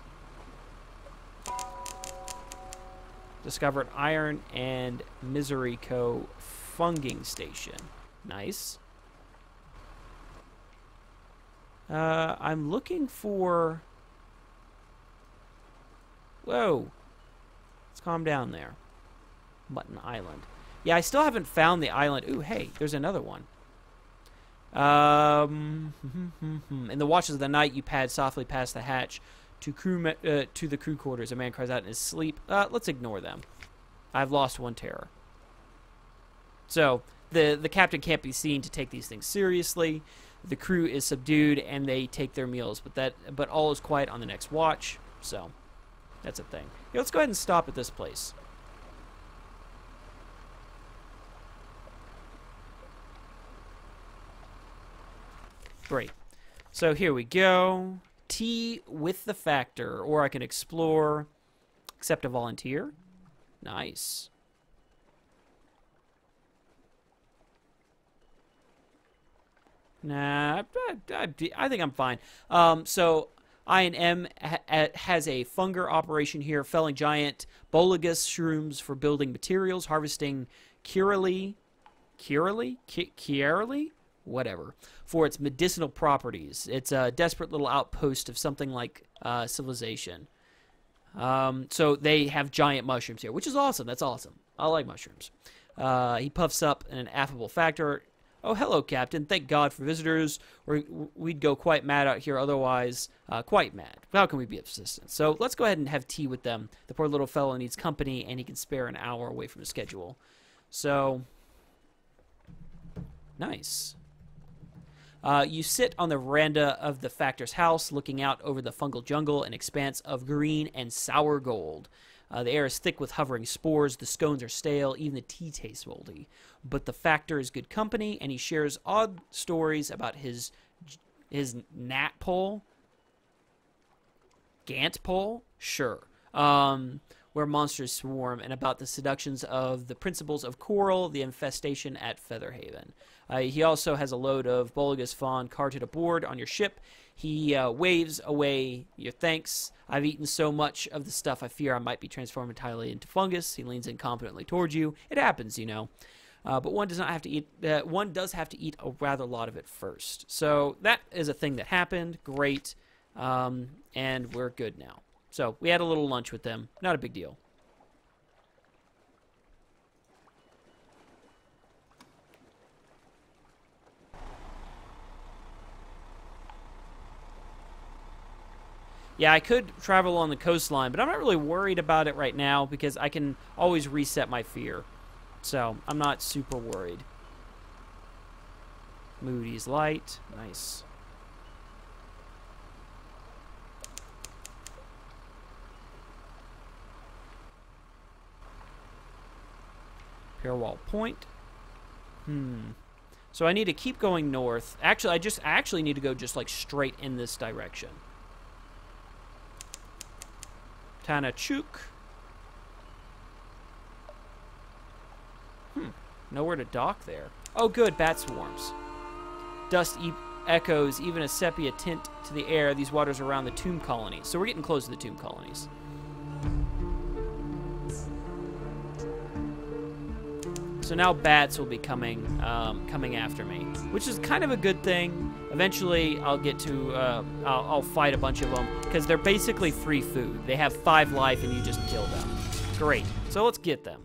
Discovered Iron and Misery Co. Funging Station. Nice. I'm looking for... Whoa. Let's calm down there. Mutton Island. Yeah, I still haven't found the island. Ooh, hey, there's another one. In the watches of the night, you pad softly past the hatch to the crew quarters. A man cries out in his sleep. Let's ignore them. I've lost 1 terror. So, the captain can't be seen to take these things seriously. The crew is subdued, and they take their meals. But all is quiet on the next watch. So... that's a thing. Yeah, let's go ahead and stop at this place. Great. So here we go. Tea with the Factor. Or I can explore. Accept a volunteer. Nice. Nah, I think I'm fine. So... I&M has a funger operation here, felling giant Bolagus shrooms for building materials, harvesting Kierali, whatever, for its medicinal properties. It's a desperate little outpost of something like civilization. So they have giant mushrooms here, which is awesome. That's awesome. I like mushrooms. He puffs up an affable factor. Oh, hello, Captain. Thank God for visitors, or we'd go quite mad out here otherwise. Quite mad. How can we be persistent? So let's go ahead and have tea with them. The poor little fellow needs company, and he can spare an hour away from his schedule. So, nice. You sit on the veranda of the factor's house, looking out over the fungal jungle, an expanse of green and sour gold. The air is thick with hovering spores, the scones are stale, even the tea tastes moldy. But the factor is good company, and he shares odd stories about his gnat pole. Gant pole? Sure. Where monsters swarm, and about the seductions of the principles of coral, the infestation at Featherhaven. He also has a load of Boligus fawn carted aboard on your ship. He waves away your thanks. I've eaten so much of the stuff I fear I might be transformed entirely into fungus. He leans incompetently towards you. It happens, you know. But one does not have to eat. One does have to eat a rather lot of it first. So that is a thing that happened. Great, and we're good now. So we had a little lunch with them. Not a big deal. Yeah, I could travel on the coastline, but I'm not really worried about it right now because I can always reset my fear. So I'm not super worried. Moody's light. Nice. Parewall Point. So I need to keep going north. Actually, I actually need to go just like straight in this direction. Tanachuk. Nowhere to dock there. Oh, good. Bat swarms. Dust echoes even a sepia tint to the air. These waters are around the tomb colonies. So we're getting close to the tomb colonies. So now bats will be coming after me, which is kind of a good thing. Eventually, I'll get to I'll fight a bunch of them because they're basically free food. They have 5 life, and you just kill them. Great. So let's get them.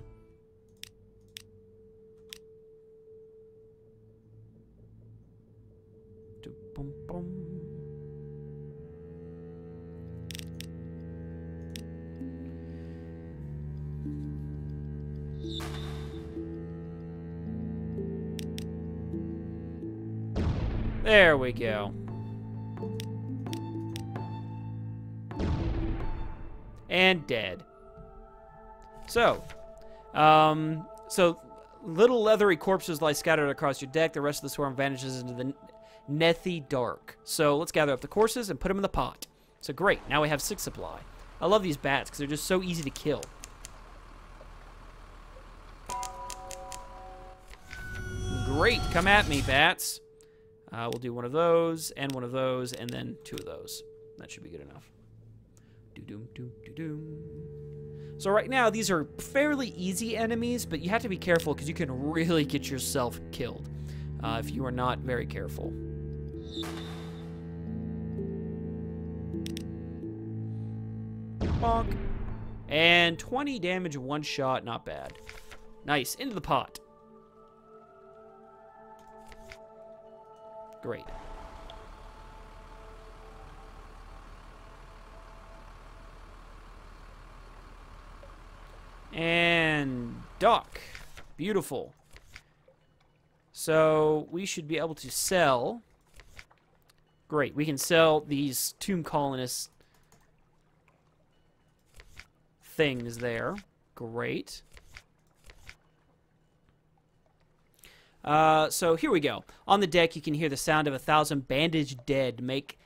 There we go. And dead. So little leathery corpses lie scattered across your deck. The rest of the swarm vanishes into the Nethy dark. So let's gather up the corpses and put them in the pot. So great. Now we have 6 supply. I love these bats because they're just so easy to kill. Great. Come at me, bats. We'll do one of those, and then 2 of those. That should be good enough. So right now, these are fairly easy enemies, but you have to be careful because you can really get yourself killed if you are not very careful. Bonk. And 20 damage, 1 shot, not bad. Nice, into the pot. Great. And dock. Beautiful. So we should be able to sell. Great. We can sell these tomb colonist things there. Great. So here we go. On the deck, you can hear the sound of 1,000 bandaged dead make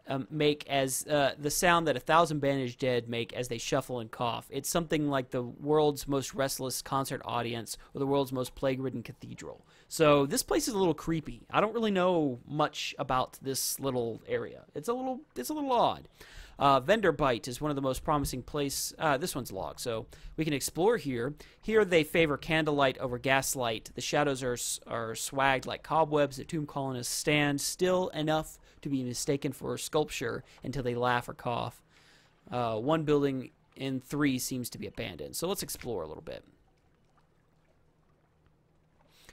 the sound that 1,000 bandaged dead make as they shuffle and cough. It's something like the world's most restless concert audience or the world's most plague-ridden cathedral. So this place is a little creepy. I don't really know much about this little area. It's a little odd. Vendor Bite is one of the most promising place. This one's locked, so we can explore here. Here they favor candlelight over gaslight. The shadows are swagged like cobwebs. The tomb colonists stand still enough to be mistaken for sculpture until they laugh or cough. 1 building in 3 seems to be abandoned. So let's explore a little bit.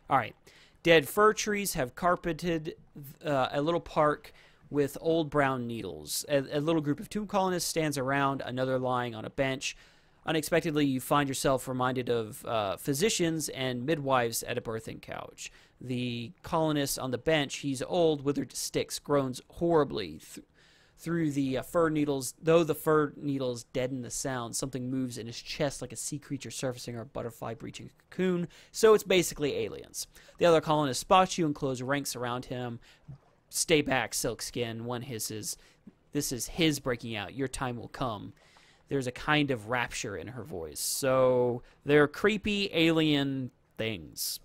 All right. Dead fir trees have carpeted a little park with old brown needles. A little group of tomb colonists stands around, another lying on a bench. Unexpectedly, you find yourself reminded of physicians and midwives at a birthing couch. The colonist on the bench, he's old, withered to sticks, groans horribly through the fir needles. Though the fir needles deaden the sound, something moves in his chest like a sea creature surfacing or a butterfly breaching a cocoon. So it's basically aliens. The other colonist spots you and close ranks around him. Stay back, Silkskin. One hisses, "This is his breaking out. Your time will come." There's a kind of rapture in her voice. So they're creepy alien things.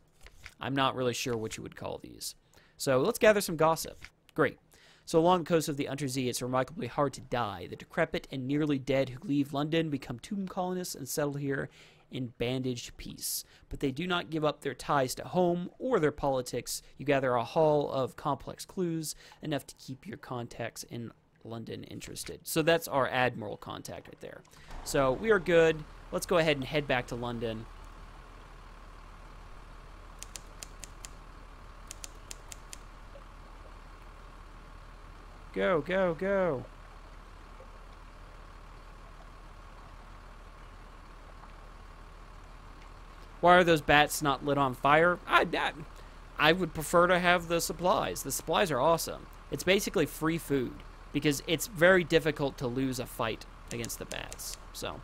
I'm not really sure what you would call these. So let's gather some gossip. Great. So along the coast of the Untersee, it's remarkably hard to die. The decrepit and nearly dead who leave London become tomb colonists and settle here in bandaged peace. But they do not give up their ties to home or their politics. You gather a haul of complex clues, enough to keep your contacts in London interested. So that's our Admiral contact right there. So we are good. Let's go ahead and head back to London. Go, go, go. Why are those bats not lit on fire? I would prefer to have the supplies. The supplies are awesome. It's basically free food, because it's very difficult to lose a fight against the bats. So,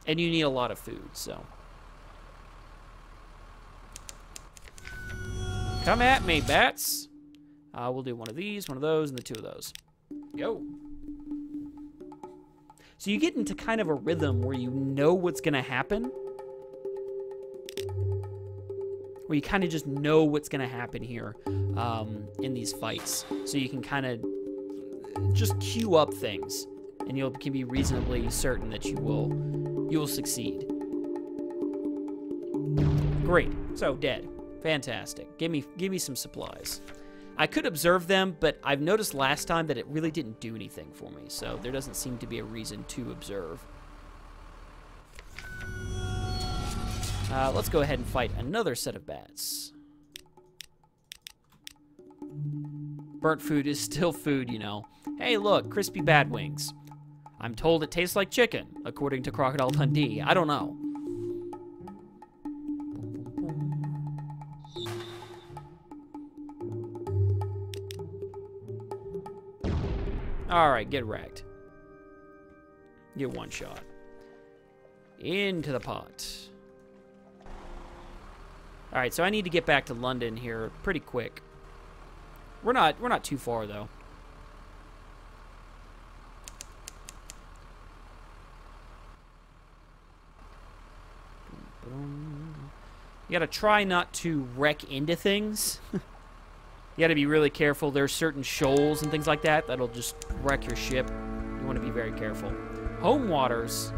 and you need a lot of food, so. Come at me, bats. We'll do one of these, one of those, and the two of those. Go. So you get into kind of a rhythm where you know what's going to happen. Where you kind of just know what's going to happen here in these fights. So you can kind of just queue up things, and you can be reasonably certain that you will succeed. Great. So dead. Fantastic. Give me some supplies. I could observe them, but I've noticed last time that it really didn't do anything for me, so there doesn't seem to be a reason to observe. Let's go ahead and fight another set of bats. Burnt food is still food, you know. Hey, look, crispy bat wings. I'm told it tastes like chicken, according to Crocodile Dundee. I don't know. Alright, get wrecked. Get one shot. Into the pot. Alright, so I need to get back to London here pretty quick. We're not too far though. You gotta try not to wreck into things. You gotta be really careful. There's certain shoals and things like that that'll just wreck your ship. You want to be very careful. Home waters.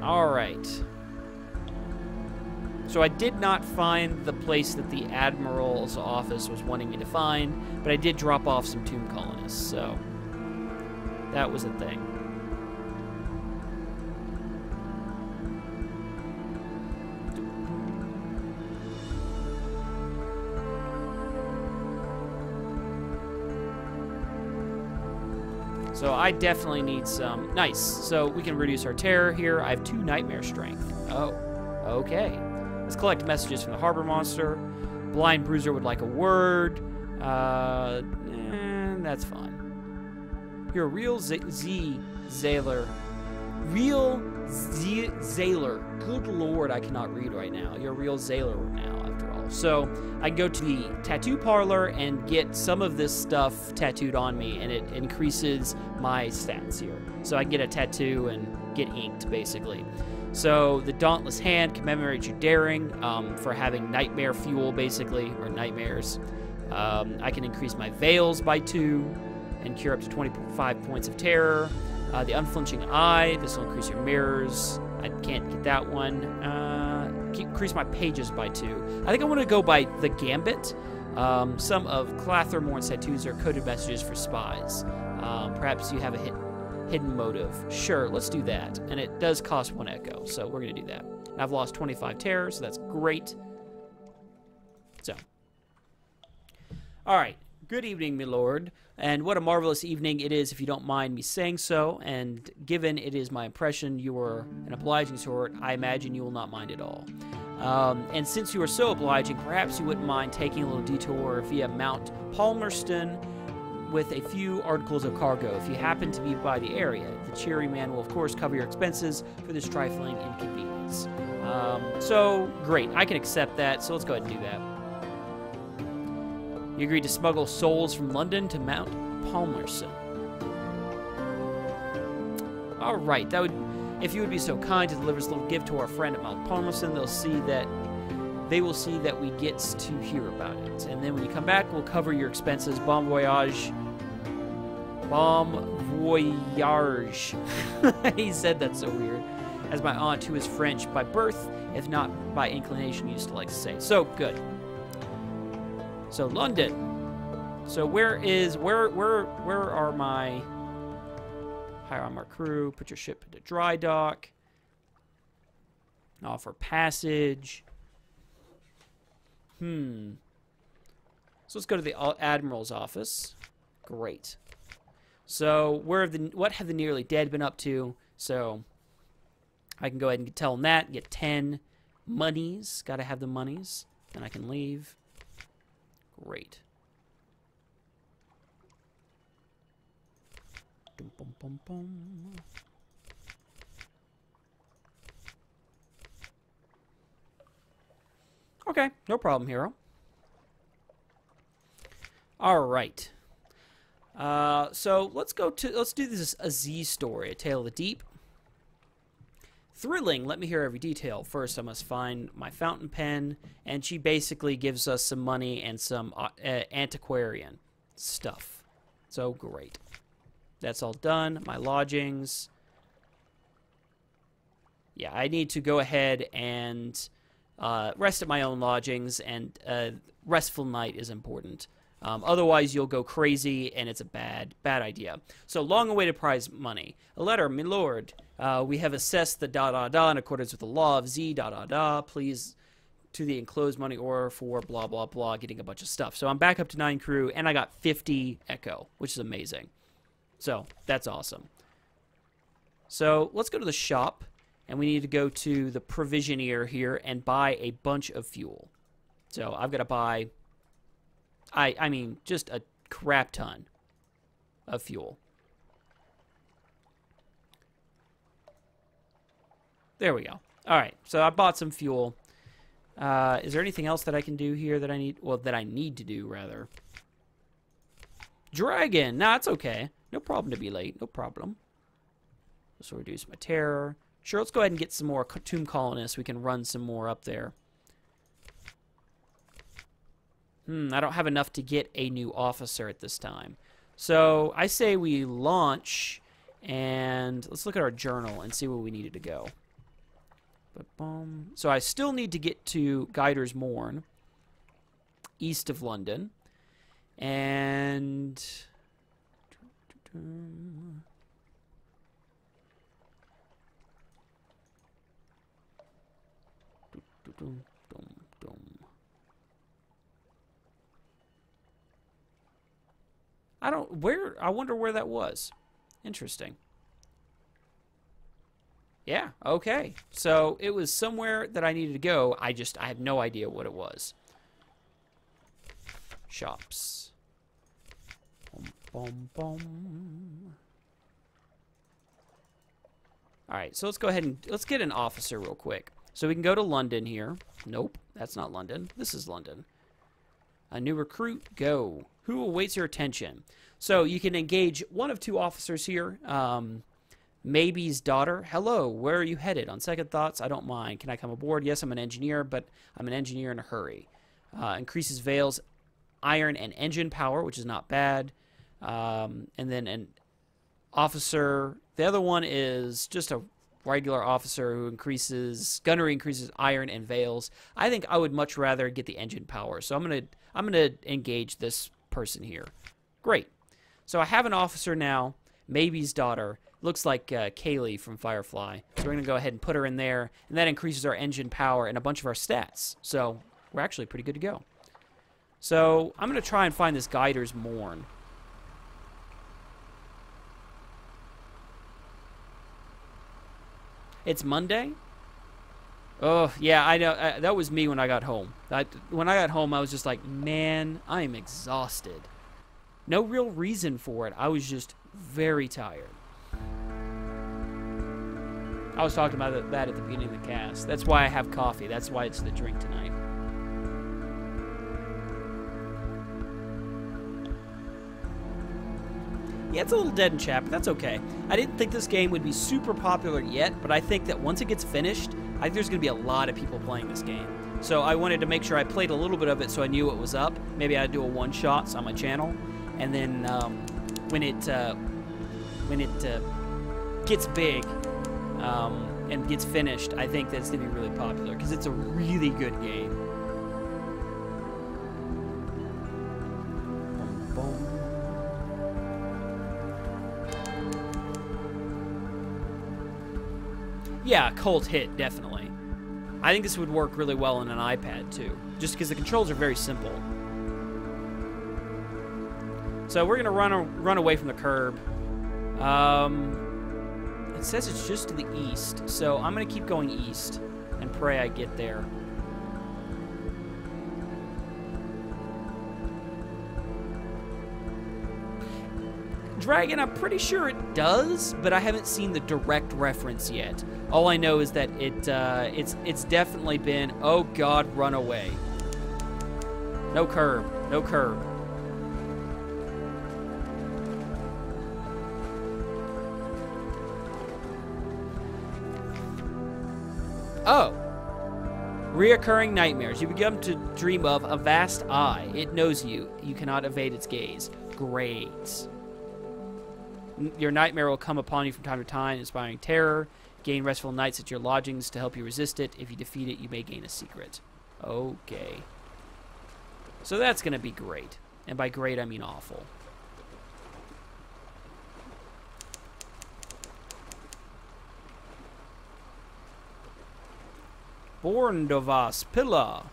Alright. So I did not find the place that the Admiral's office was wanting me to find, but I did drop off some tomb colonists, so that was a thing. So I definitely need some. Nice. So we can reduce our terror here. I have 2 nightmare strength. Oh, okay. Let's collect messages from the harbor monster. Blind Bruiser would like a word. That's fine. You're a real Zaylor. Real Zaylor. Good lord, I cannot read right now. You're a real Zaylor now, after all. So I can go to the tattoo parlor and get some of this stuff tattooed on me, and it increases my stats here. So I can get a tattoo and get inked, basically. So the Dauntless Hand commemorates your daring for having nightmare fuel, basically, or nightmares. I can increase my veils by 2 and cure up to 25 points of terror. The Unflinching Eye, this will increase your mirrors. I can't get that one. Increase my pages by 2. I think I want to go by the Gambit. Some of Clathermorn's tattoos are coded messages for spies. Perhaps you have a hidden motive. Sure, let's do that. And it does cost 1 echo, so we're going to do that. And I've lost 25 terror, so that's great. So. All right. Good evening, my lord. And what a marvelous evening it is, if you don't mind me saying so. And given it is my impression you are an obliging sort, I imagine you will not mind at all. And since you are so obliging, perhaps you wouldn't mind taking a little detour via Mount Palmerston with a few articles of cargo. If you happen to be by the area, the cheery man will, of course, cover your expenses for this trifling inconvenience. So, great. I can accept that, so let's go ahead and do that. You agreed to smuggle souls from London to Mount Palmerston. All right. That would, if you would be so kind to deliver this little gift to our friend at Mount Palmerston, they will see that we get to hear about it. And then when you come back, we'll cover your expenses. Bon voyage. Bon voyage. He said that so weird. As my aunt, who is French by birth, if not by inclination, used to like to say. So, good. So, London. So, where are my... Hire on our crew. Put your ship into dry dock. Offer passage. So let's go to the Admiral's office. Great. So what have the nearly dead been up to? So I can go ahead and tell them that. Get 10 monies. Got to have the monies. Then I can leave. Great. Dum, bum, bum, bum. Okay, no problem, hero. All right. So let's do this a Z story, A Tale of the Deep. Thrilling. Let me hear every detail. First, I must find my fountain pen, and she basically gives us some money and some antiquarian stuff. So great. That's all done. My lodgings. Yeah, I need to go ahead and rest at my own lodgings, and restful night is important. Otherwise, you'll go crazy, and it's a bad idea. So, long-awaited prize money. A letter, my lord. We have assessed the da-da-da in accordance with the law of Z, da-da-da. Please, to the enclosed money order for blah, blah, blah, getting a bunch of stuff. So, I'm back up to 9 crew, and I got 50 echo, which is amazing. So, that's awesome. So, let's go to the shop. And we need to go to the provisioneer here and buy a bunch of fuel. So I've got to buy, I mean, just a crap ton of fuel. There we go. All right, so I bought some fuel. Is there anything else that I can do here that I need? Well, that I need to do, rather. Dragon. Nah, it's okay. No problem to be late. No problem. This will reduce my terror. Sure, let's go ahead and get some more tomb colonists. We can run some more up there. I don't have enough to get a new officer at this time. So I say we launch, and let's look at our journal and see where we needed to go. So I still need to get to Guider's Morn, east of London. And... I wonder where that was. Interesting. Yeah, okay. So it was somewhere that I needed to go. I had no idea what it was. Shops. Bum, bum, bum. Alright, so let's go ahead and let's get an officer real quick. So we can go to London here. Nope, that's not London. This is London. A new recruit, go. Who awaits your attention? So you can engage one of 2 officers here. Maybe's daughter. Hello, where are you headed? On second thoughts, I don't mind. Can I come aboard? Yes, I'm an engineer, but I'm an engineer in a hurry. Increases Vale's iron and engine power, which is not bad. And then an officer. The other one is just a regular officer who increases gunnery, increases iron and Vale's. I think I would much rather get the engine power, so I'm gonna engage this person here. Great. So I have an officer now, Maybe's daughter. Looks like Kaylee from Firefly. So we're going to go ahead and put her in there, and that increases our engine power and a bunch of our stats. So we're actually pretty good to go. So I'm going to try and find this Guider's Mourn. It's Monday? Oh, yeah, I know. That was me when I got home. When I got home, I was just like, man, I am exhausted. No real reason for it. I was just very tired. I was talking about that at the beginning of the cast. That's why I have coffee. That's why it's the drink tonight. Yeah, it's a little dead in chat, but that's okay. I didn't think this game would be super popular yet, but I think that once it gets finished, I think there's going to be a lot of people playing this game. So I wanted to make sure I played a little bit of it so I knew what was up. Maybe I'd do a one-shots on my channel. And then when it gets big and gets finished, I think that's going to be really popular because it's a really good game. Yeah, cult hit, definitely. I think this would work really well on an iPad, too, just because the controls are very simple. So we're going to run away from the curb. It says it's just to the east, so I'm going to keep going east and pray I get there. Dragon, I'm pretty sure it does, but I haven't seen the direct reference yet. All I know is that it's definitely been, oh God, run away. No curb, no curb. Oh. Reoccurring nightmares. You begin to dream of a vast eye. It knows you. You cannot evade its gaze. Great. Your nightmare will come upon you from time to time, inspiring terror. Gain restful nights at your lodgings to help you resist it. If you defeat it, you may gain a secret. Okay. So that's going to be great. And by great, I mean awful. Born do vas pilla.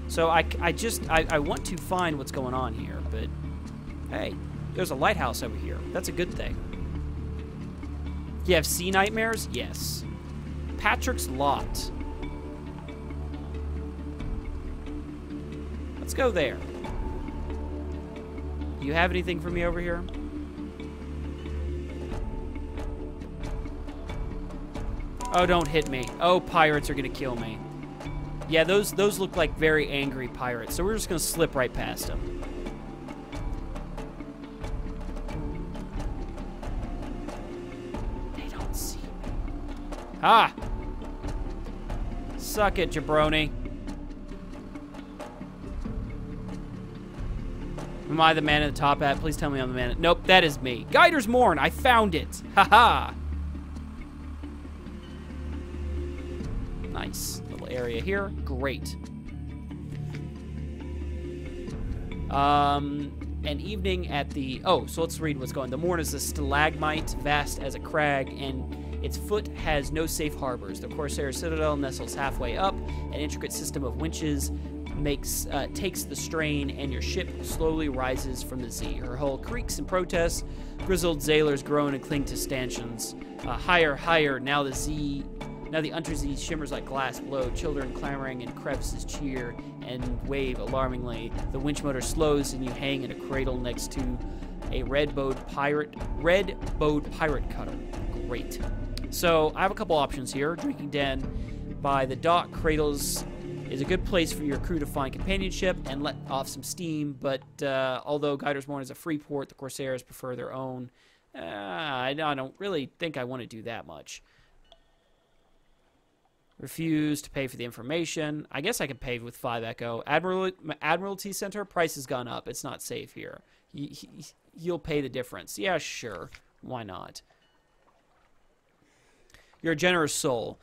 So I want to find what's going on here, but hey, there's a lighthouse over here. That's a good thing. You have sea nightmares? Yes. Patrick's Lot. Let's go there. Do you have anything for me over here? Oh, don't hit me. Oh, pirates are gonna kill me. Yeah, those look like very angry pirates, so we're just gonna slip right past them. They don't see me. Ah! Suck it, jabroni. Am I the man at the top hat? Please tell me I'm the man. Nope, that is me. Guider's Mourn, I found it. Haha. Nice little area here. Great. An evening at the... Oh, so let's read what's going. The Mourn is a stalagmite, vast as a crag, and its foot has no safe harbors. The Corsair Citadel nestles halfway up. An intricate system of winches takes the strain, and your ship slowly rises from the sea. Her hull creaks in protest. Grizzled sailors groan and cling to stanchions. Higher, higher. Now the undersea shimmers like glass below. Children clamoring in crevices cheer and wave alarmingly. The winch motor slows and you hang in a cradle next to a red-bowed pirate cutter. Great. So I have a couple options here. Drinking Den by the dock. Cradles is a good place for your crew to find companionship and let off some steam, but although Guider's Mourn is a free port, the Corsairs prefer their own. I don't really think I want to do that much. Refuse to pay for the information. I guess I could pay with 5 Echo. Admiralty Center, price has gone up. It's not safe here. You'll pay the difference. Yeah, sure. Why not? You're a generous soul,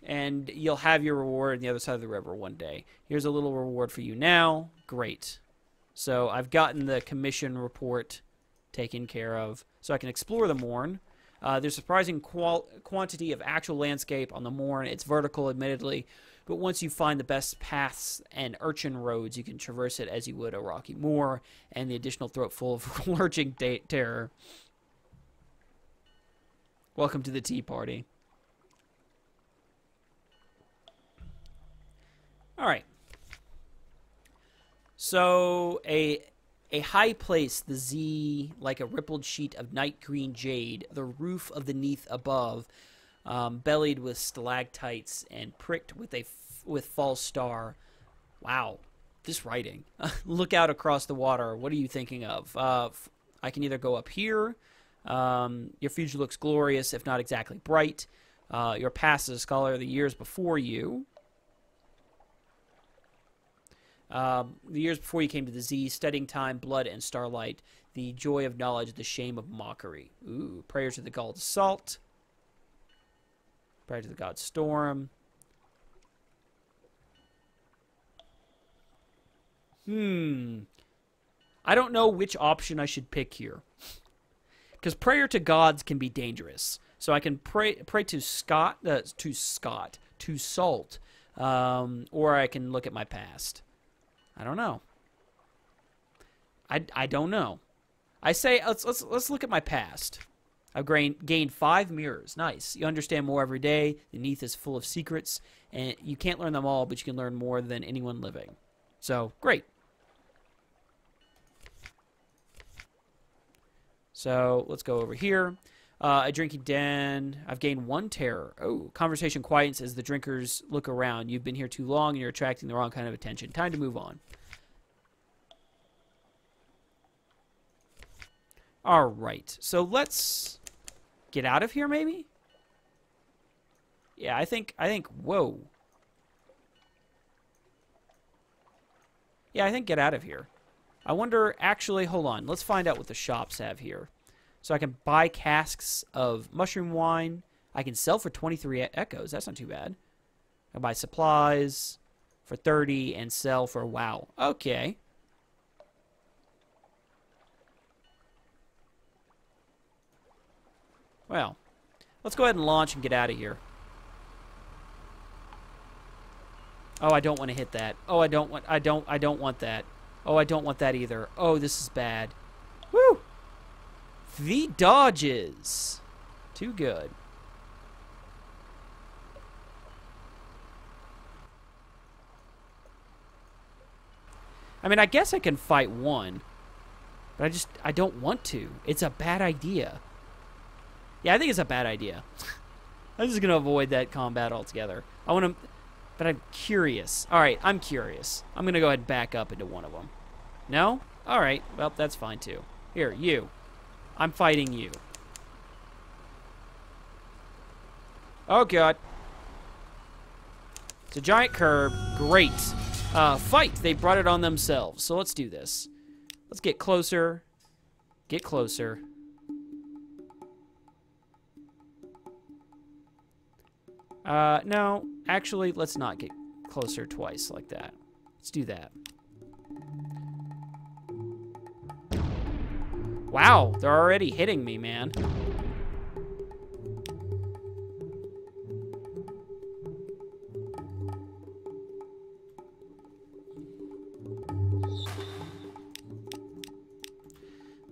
and you'll have your reward on the other side of the river one day. Here's a little reward for you now. Great. So I've gotten the commission report taken care of. So I can explore the Mourne. There's a surprising quantity of actual landscape on the Mourne. It's vertical, admittedly, but once you find the best paths and urchin roads, you can traverse it as you would a rocky moor, and the additional throat full of lurching terror. Welcome to the tea party. All right. So a high place, the Z, like a rippled sheet of night green jade, the roof of the neath above, bellied with stalactites and pricked with false star. Wow, this writing. Look out across the water. What are you thinking of? I can either go up here. Your future looks glorious, if not exactly bright. Your past as a scholar of the years before you. The years before you came to the Z, studying time, blood, and starlight, the joy of knowledge, the shame of mockery. Ooh, prayers to the god Salt. Prayer to the god Storm. I don't know which option I should pick here. Because prayer to gods can be dangerous. So I can pray to Salt, or I can look at my past. I don't know. I don't know. I say let's look at my past. I've gained 5 mirrors. Nice. You understand more every day. The Neath is full of secrets, and you can't learn them all, but you can learn more than anyone living. So great. So let's go over here. A drinking den. I've gained 1 terror. Oh, conversation quiets as the drinkers look around. You've been here too long and you're attracting the wrong kind of attention. Time to move on. All right. So let's get out of here, maybe? Yeah, I think, whoa. Yeah, I think get out of here. I wonder, actually, hold on. Let's find out what the shops have here. So I can buy casks of mushroom wine. I can sell for 23 echoes. That's not too bad. I buy supplies for 30 and sell for, wow. Okay. Well, let's go ahead and launch and get out of here. Oh, I don't want to hit that. Oh, I don't want that. Oh, I don't want that either. Oh, this is bad. Woo! The dodges. Too good. I mean, I guess I can fight one, but I don't want to. It's a bad idea. Yeah, I think it's a bad idea. I'm just going to avoid that combat altogether. I want to, but I'm curious. All right, I'm curious. I'm going to go ahead and back up into one of them. No? All right, well, that's fine too. Here, you. I'm fighting you. Oh, God. It's a giant curb. Great. Fight. They brought it on themselves. So let's do this. Let's get closer. Get closer. No. Actually, let's not get closer twice like that. Let's do that. Wow, they're already hitting me, man.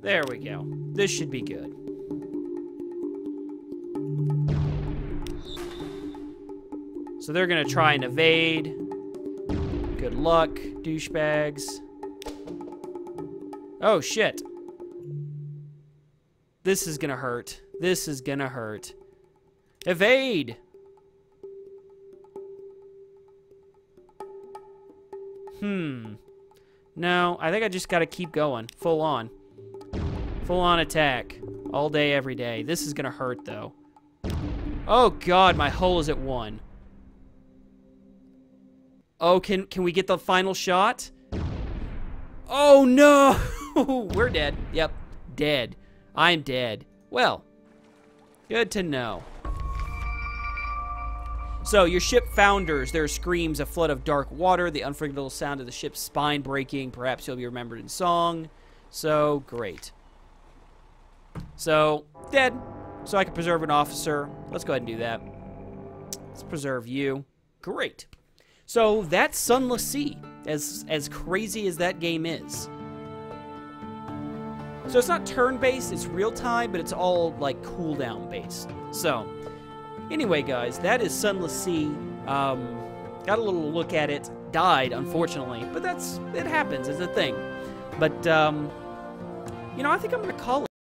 There we go. This should be good. So they're gonna try and evade. Good luck, douchebags. Oh, shit. This is gonna hurt. This is gonna hurt. Evade! No, I think I just gotta keep going. Full on. Full on attack. All day, every day. This is gonna hurt, though. Oh, God, my hull is at 1. Oh, can we get the final shot? Oh, no! We're dead. Yep, dead. I'm dead. Well, good to know. So, your ship founders. There are screams, a flood of dark water, the unforgettable sound of the ship's spine breaking. Perhaps you'll be remembered in song. So, great. So, dead. So I can preserve an officer. Let's go ahead and do that. Let's preserve you. Great. So, that's Sunless Sea. As crazy as that game is. So, it's not turn-based, it's real-time, but it's all, like, cooldown based. So... anyway, guys, that is Sunless Sea. Got a little look at it. Died, unfortunately. But it happens. It's a thing. But, you know, I think I'm going to call it.